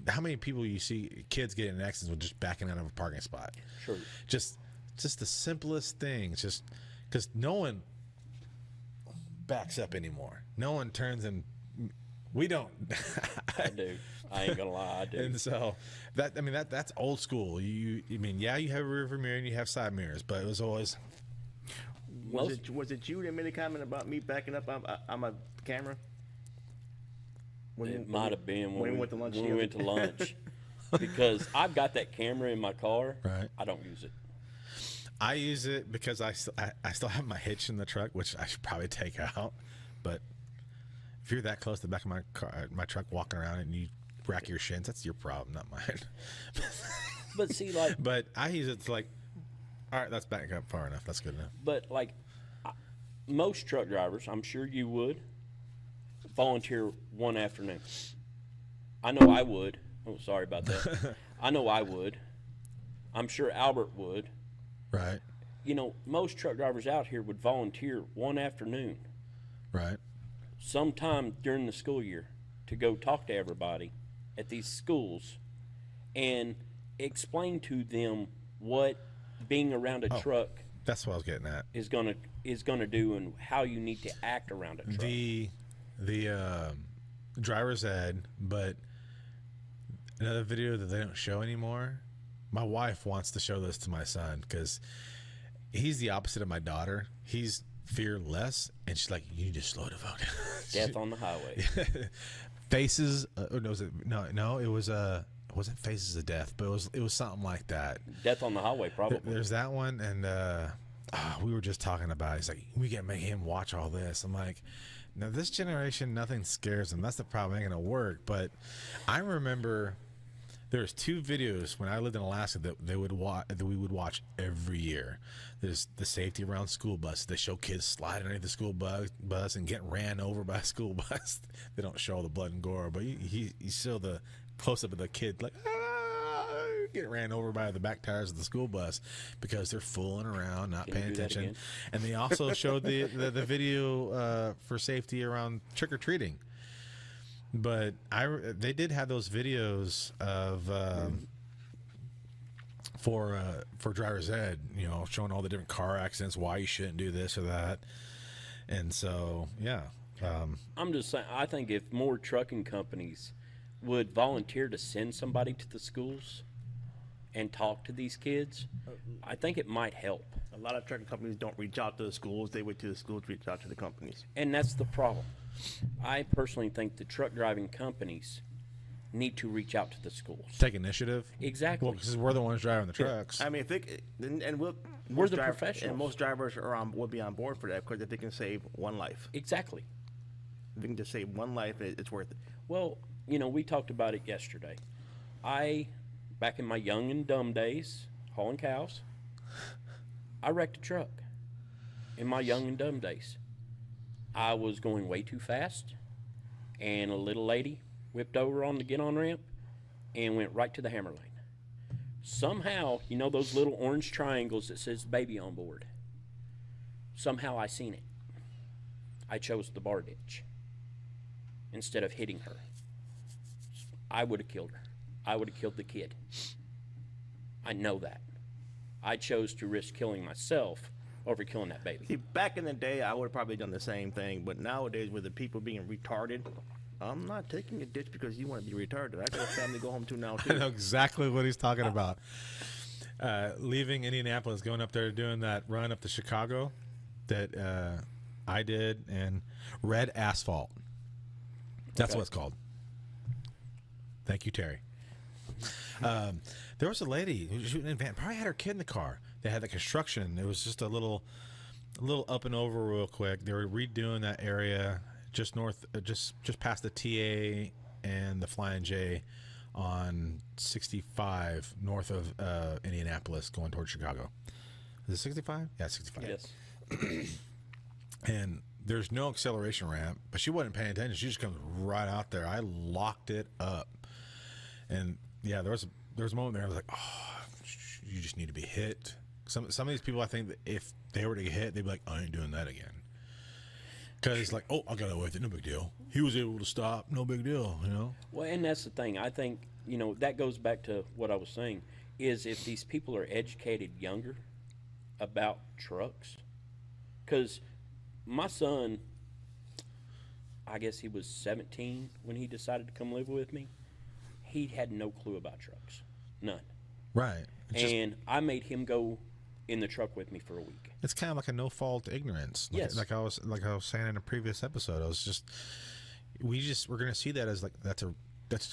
how many people you see kids get in accidents with just backing out of a parking spot. Sure. Just the simplest things. Just because no one backs up anymore. No one turns and we don't. I do. I ain't gonna lie, I do. And so that's old school. You have a rear mirror and you have side mirrors, but it was always. Was it you that made a comment about me backing up on my camera? It might have been when we went to lunch. when we went to lunch. Because I've got that camera in my car. Right. I don't use it. I use it because I still have my hitch in the truck, which I should probably take out. But if you're that close to the back of my truck walking around and you rack your shins, that's your problem, not mine. But see, like, But I use it to all right, that's back up far enough. That's good enough. but like, most truck drivers, I'm sure you would, volunteer one afternoon. I know I would. Oh, sorry about that. I know I would. I'm sure Albert would. Right. You know, most truck drivers out here would volunteer one afternoon, Right. sometime during the school year, to go talk to everybody at these schools and explain to them what being around a truck That's what I was getting at. is gonna do and how you need to act around a truck. The driver's ed, but another video that they don't show anymore. My wife wants to show this to my son because he's the opposite of my daughter. He's fearless, and she's like, "You need to slow the fuck down." Death on the highway. Faces. No, it wasn't Faces of Death, but it was something like that. Death on the highway, probably. There's that one, and we were just talking about it. He's like, we gotta make him watch all this. I'm like, now this generation, nothing scares them. That's the problem. It ain't gonna work. But I remember there's two videos when I lived in Alaska that we would watch every year. There's the safety around school buses. They show kids sliding underneath the school bus and getting ran over by a school bus. They don't show all the blood and gore, but you show the close up of the kid like get ran over by the back tires of the school bus because they're fooling around, not Can you paying do that attention. again? And they also showed the video for safety around trick or treating. But they did have those videos of for driver's ed, you know, showing all the different car accidents, why you shouldn't do this or that. And so, yeah. I'm just saying, I think if more trucking companies would volunteer to send somebody to the schools and talk to these kids, I think it might help. A lot of trucking companies don't reach out to the schools. They wait till the schools reach out to the companies. And that's the problem. I personally think the truck driving companies need to reach out to the schools. Take initiative. Exactly. Well, because we're the ones driving the trucks. I mean, if they and We're most the driver- professionals. and most drivers will be on board for that because if they can save one life, Exactly. if they can just save one life, it's worth it. Well, you know, we talked about it yesterday. Back in my young and dumb days, hauling cows, I wrecked a truck in my young and dumb days. I was going way too fast, and a little lady whipped over on the get-on ramp and went right to the hammer lane. Somehow, you know those little orange triangles that says baby on board? Somehow I seen it. I chose the bar ditch instead of hitting her. I would have killed her. I would have killed the kid. I know that. I chose to risk killing myself over killing that baby. See, back in the day, I would have probably done the same thing. But nowadays, with the people being retarded, I'm not taking a ditch because you want to be retarded. I got a family to go home to now, I too. know exactly what he's talking about. Leaving Indianapolis, going up there, doing that run up to Chicago that I did, and red asphalt. That's Okay. what it's called. Thank you, Terry. There was a lady who was shooting in a van, probably had her kid in the car. They had the construction. It was just a little up and over real quick. They were redoing that area just north, just past the TA and the Flying J on 65 north of Indianapolis, going towards Chicago. Is it 65? Yeah, 65. Yes. And there's no acceleration ramp, but she wasn't paying attention. She just comes right out there. I locked it up, and yeah, there was a moment there. I was like, "Oh, you just need to be hit." Some of these people, I think, that if they were to get hit, they'd be like, "I ain't doing that again," because it's like, "Oh, I got away with it. No big deal. He was able to stop. No big deal." You know. Well, and that's the thing. I think, you know, that goes back to what I was saying, is if these people are educated younger about trucks. Because my son, I guess he was 17 when he decided to come live with me. He had no clue about trucks. None. Right. And I made him go in the truck with me for a week. It's kind of like a no fault ignorance. Yes. Like I was saying in a previous episode. I was just we're gonna see that as like that's a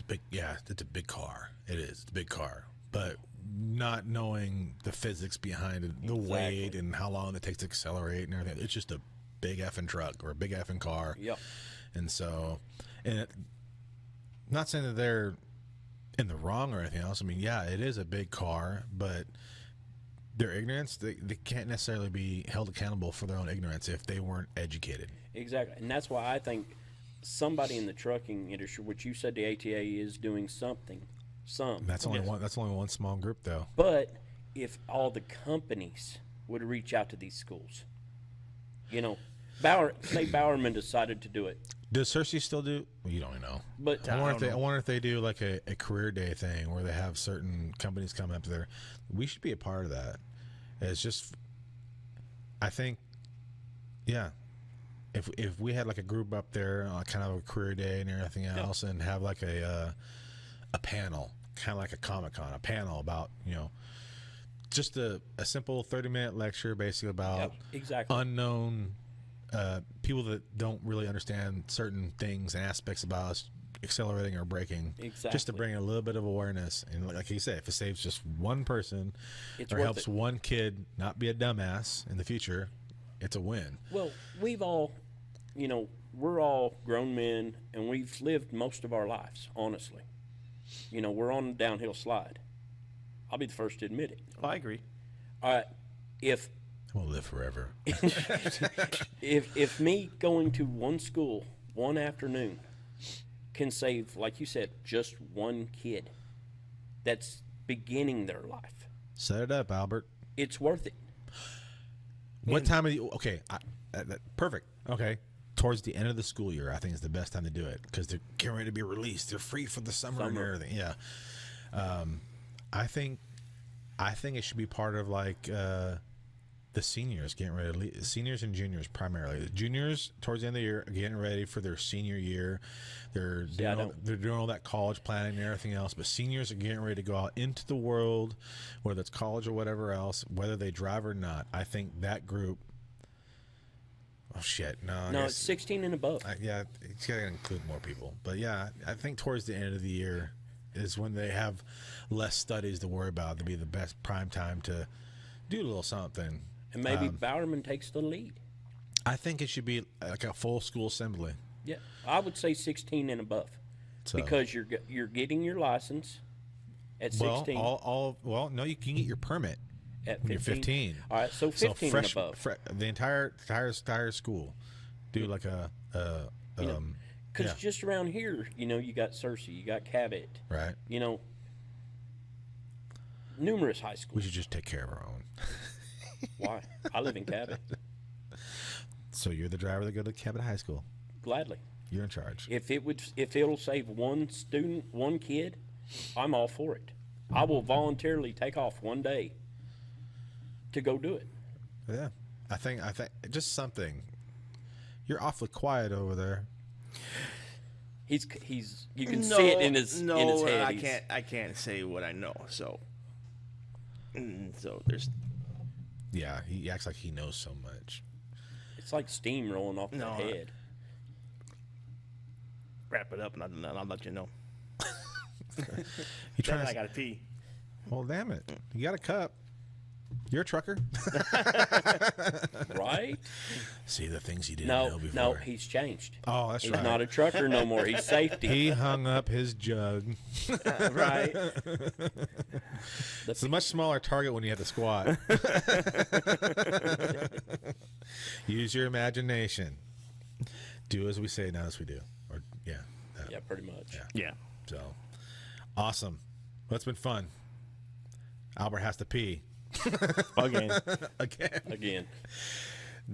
big it's a big car. It is. It's a big car. But not knowing the physics behind it, the weight and how long it takes to accelerate and everything. It's just a big effing truck or a big effing car. Yep. And so, not saying that they're in the wrong or anything else. I mean, yeah, it is a big car, but their ignorance, they can't necessarily be held accountable for their own ignorance if they weren't educated. Exactly, and that's why I think somebody in the trucking industry, which you said the ATA is doing something, That's only one. That's only one small group, though. But if all the companies would reach out to these schools, you know, say Bowerman decided to do it. Does Cersei still do? Well, you don't know. But I wonder if they do like a career day thing where they have certain companies come up there. We should be a part of that. It's just, I think, yeah. If we had like a group up there, kind of a career day and everything else, and have like a panel, kind of like a Comic-Con, a panel about, you know, just a simple 30-minute lecture basically about unknown people that don't really understand certain things and aspects about us accelerating or braking, just to bring a little bit of awareness. And like you said, if it saves just one person or helps one kid not be a dumbass in the future, it's a win. Well, we've all, you know, we're all grown men, and we've lived most of our lives, honestly. You know, we're on a downhill slide. I'll be the first to admit it. I agree. All right, if we'll live forever. if me going to one school one afternoon can save, like you said, just one kid that's beginning their life, set it up, Albert. It's worth it. What time of the? Okay, perfect. Okay, towards the end of the school year, I think is the best time to do it because they're getting ready to be released. They're free for the summer and everything. Yeah, I think it should be part of like the seniors getting ready to leave. Seniors and juniors primarily. The juniors towards the end of the year are getting ready for their senior year. They're doing all that college planning and everything else. But seniors are getting ready to go out into the world, whether it's college or whatever else, whether they drive or not. I think that group. Oh shit! No, it's 16 and above. Yeah, it's got to include more people. But yeah, I think towards the end of the year is when they have less studies to worry about. To be the best prime time to do a little something. And maybe Bowerman takes the lead. I think it should be like a full school assembly. Yeah, I would say 16 and above, because you're getting your license at 16. Well, no, you can get your permit at 15. When you're 15. All right, so 15 and above. The entire school do like a because just around here, you know, you got Cersei, you got Cabot, right? You know, numerous high schools. We should just take care of our own. Why? I live in Cabot. So you're the driver that go to Cabot High School. Gladly. You're in charge. If it'll save one student, one kid, I'm all for it. I will voluntarily take off one day to go do it. Yeah, I think just something. You're awfully quiet over there. He's you can see it in his head. I can't say what I know. So there's. Yeah, he acts like he knows so much. It's like steam rolling off the head. Wrap it up, and I'll let you know. I gotta pee. Well, damn it! You got a cup. You're a trucker, right? See the things you didn't know before. No, he's changed. Oh, that's right. He's not a trucker no more. He's safety. He hung up his jug. Right. It's a much smaller target when you have to squat. Use your imagination. Do as we say, not as we do. Or yeah, pretty much. Yeah. So awesome. Well, it's been fun. Albert has to pee. Again.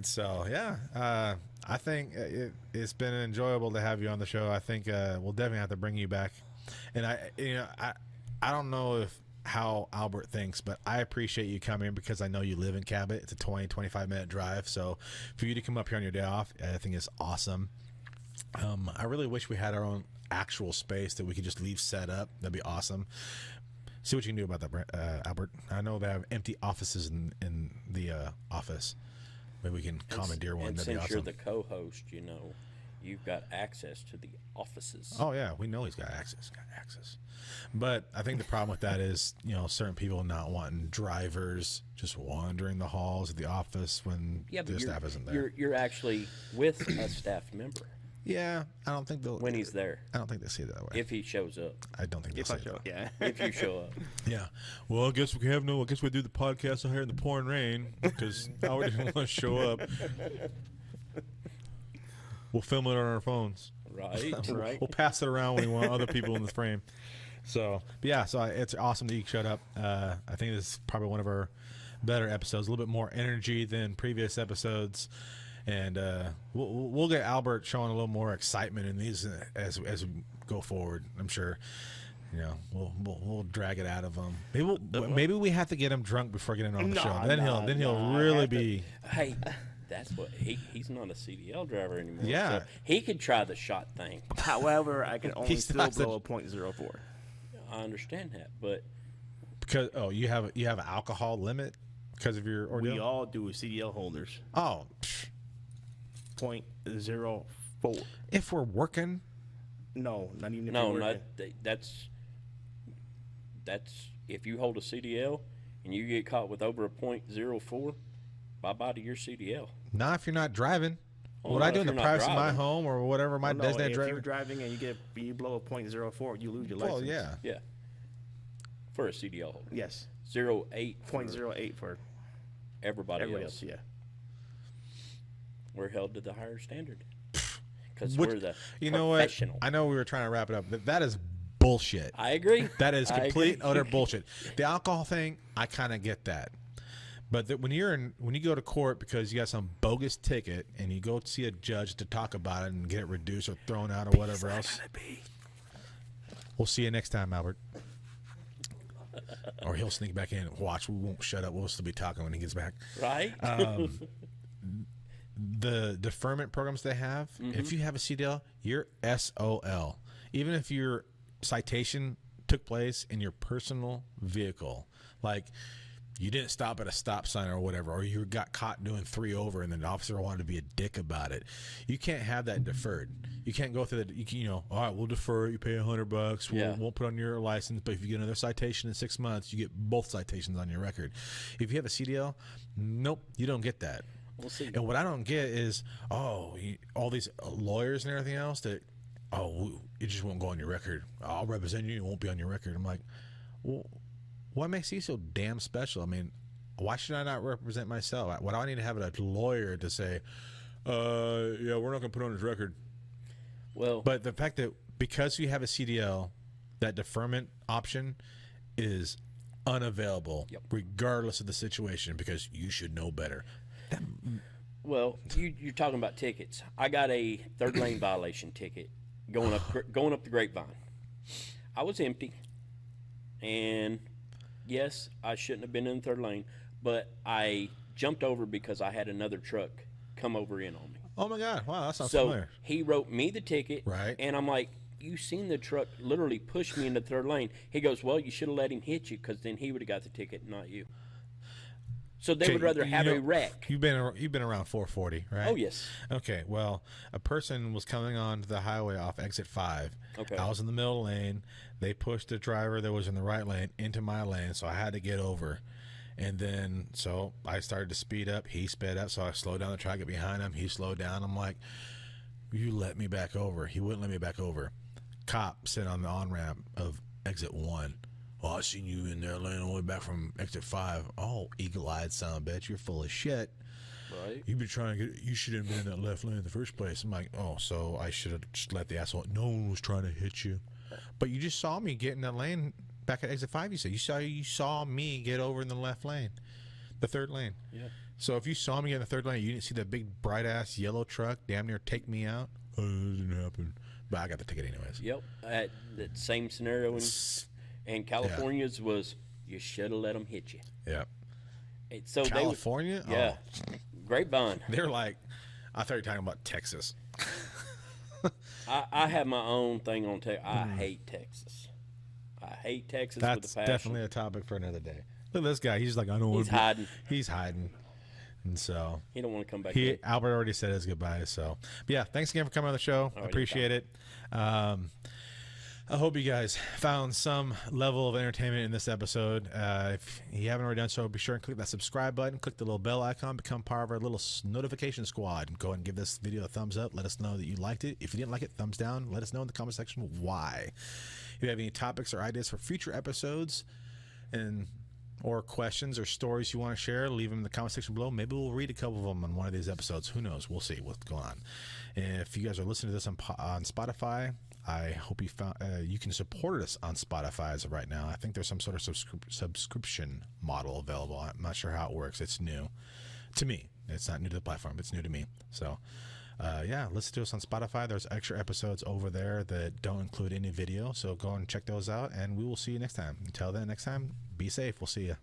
So yeah, I think it's been enjoyable to have you on the show. I think we'll definitely have to bring you back. And I don't know how Albert thinks, but I appreciate you coming because I know you live in Cabot. It's a 20-25 minute drive, so for you to come up here on your day off, I think is awesome. I really wish we had our own actual space that we could just leave set up. That'd be awesome. See what you can do about that, Albert. I know they have empty offices in the office. Maybe we can commandeer one. That'd be awesome. Since you're the co-host, you know, you've got access to the offices. Oh yeah, we know he's got access. But I think the problem with that is, you know, certain people not wanting drivers just wandering the halls of the office when the staff isn't there. You're actually with a staff member. Yeah, I don't think they'll. when he's there. I don't think they see it that way. If he shows up. I don't think they If see I it show, that way. yeah. If you show up. Yeah. Well, I guess we do the podcast out here in the pouring rain because Howard didn't want to show up. We'll film it on our phones. Right. Right. We'll pass it around when we want other people in the frame. So, but yeah, it's awesome that you showed up. I think this is probably one of our better episodes. A little bit more energy than previous episodes, and we'll get Albert showing a little more excitement in these as we go forward. I'm sure. You know, we'll drag it out of him. Maybe we have to get him drunk before getting on the show. Then he'll really be. Hey, that's what he's not a CDL driver anymore. Yeah. So he could try the shot thing. However, I can only He's still not such- blow a .04. I understand that, but Because you have an alcohol limit because of your ordeal. We all do as CDL holders. Oh, psh, .04. if we're working, No, not even if no, you're not working. that's if you hold a CDL and you get caught with over a .04, bye bye to your CDL. not if you're not driving. Well, What not I do if in the you're not privacy of my driving. home or whatever my No, designated if driver. you're driving and you blow a .04, you lose your Well, license. yeah. Yeah, for a CDL holder. Yes. 08 for .08 for everybody everybody else. else. Yeah. We're held to the higher standard because Which- we're the You know what? professional. I know we were trying to wrap it up, but that is bullshit. I agree. That is I complete agree. utter bullshit. The alcohol thing, I kind of get that. But when you go to court because you got some bogus ticket and you go see a judge to talk about it and get it reduced or thrown out or whatever else, we'll see you next time, Albert. Or he'll sneak back in and watch. We won't shut up. We'll still be talking when he gets back. Right? The deferment programs they have, if you have a CDL, you're SOL. Even if your citation took place in your personal vehicle, like you didn't stop at a stop sign or whatever, or you got caught doing 3 over and the officer wanted to be a dick about it, you can't have that deferred. You can't go through all right, we'll defer it. You pay $100. Yeah. Won't put on your license, but if you get another citation in 6 months, you get both citations on your record. If you have a CDL, nope, you don't get that. We'll see. And what I don't get is, all these lawyers and everything else that, it just won't go on your record. I'll represent you. It won't be on your record. I'm like, well, what makes you so damn special? I mean, why should I not represent myself? Why do I need to have a lawyer to say, yeah, we're not going to put it on his record? Well, But the fact that because you have a CDL, that deferment option is unavailable, regardless of the situation, because you should know better. well, you're talking about tickets. I got a third lane violation ticket going up the grapevine. I was empty, and yes, I shouldn't have been in the third lane, but I jumped over because I had another truck come over in on me. Oh my God! Wow, that sounds So familiar. he wrote me the ticket, Right. And I'm like, you seen the truck literally push me into the third lane. He goes, well, you should have let him hit you because then he would have got the ticket, not you. So they would rather have a wreck. You've been around 440, right? Oh, yes. Okay. Well, a person was coming onto the highway off exit 5. Okay. I was in the middle lane. They pushed the driver that was in the right lane into my lane, so I had to get over. And then, so I started to speed up. He sped up, so I slowed down to try to get behind him. He slowed down. I'm like, you let me back over. He wouldn't let me back over. Cop sitting on the on-ramp of exit 1. Oh, I seen you in there laying all the way back from exit 5. Oh, eagle-eyed son of a bitch, you're full of shit. Right. You've been trying to you shouldn't have been in that left lane in the first place. I'm like, oh, so I should have just let the asshole. No one was trying to hit you. But you just saw me get in that lane back at exit 5, you said. You saw me get over in the left lane, the third lane. Yeah. So if you saw me in the third lane, you didn't see that big, bright-ass yellow truck damn near take me out? Oh, that didn't happen. But I got the ticket anyways. Yep. That same scenario in California's was you should have let them hit you. Yeah. So California? They would, yeah. Oh. Grapevine. They're like, I thought you were talking about Texas. I have my own thing on Texas. I hate Texas. I hate Texas with That's a passion. definitely a topic for another day. Look at this guy. He's like, I don't want He's to. hiding. He's hiding. And so He don't want to come back. in. Albert already said his goodbyes. So, but yeah, thanks again for coming on the show. Alrighty, Appreciate it. I hope you guys found some level of entertainment in this episode. If you haven't already done so, be sure and click that subscribe button, click the little bell icon, become part of our little notification squad. Go ahead and give this video a thumbs up. Let us know that you liked it. If you didn't like it, thumbs down. Let us know in the comment section why. If you have any topics or ideas for future episodes or questions or stories you want to share, leave them in the comment section below. Maybe we'll read a couple of them on one of these episodes. Who knows? We'll see what's going on. And if you guys are listening to this on Spotify, I hope you found you can support us on Spotify as of right now. I think there's some sort of subscription model available. I'm not sure how it works. It's new to me. It's not new to the platform. It's new to me. So, yeah, listen to us on Spotify. There's extra episodes over there that don't include any video. So go and check those out, and we will see you next time. Until then, next time, be safe. We'll see you.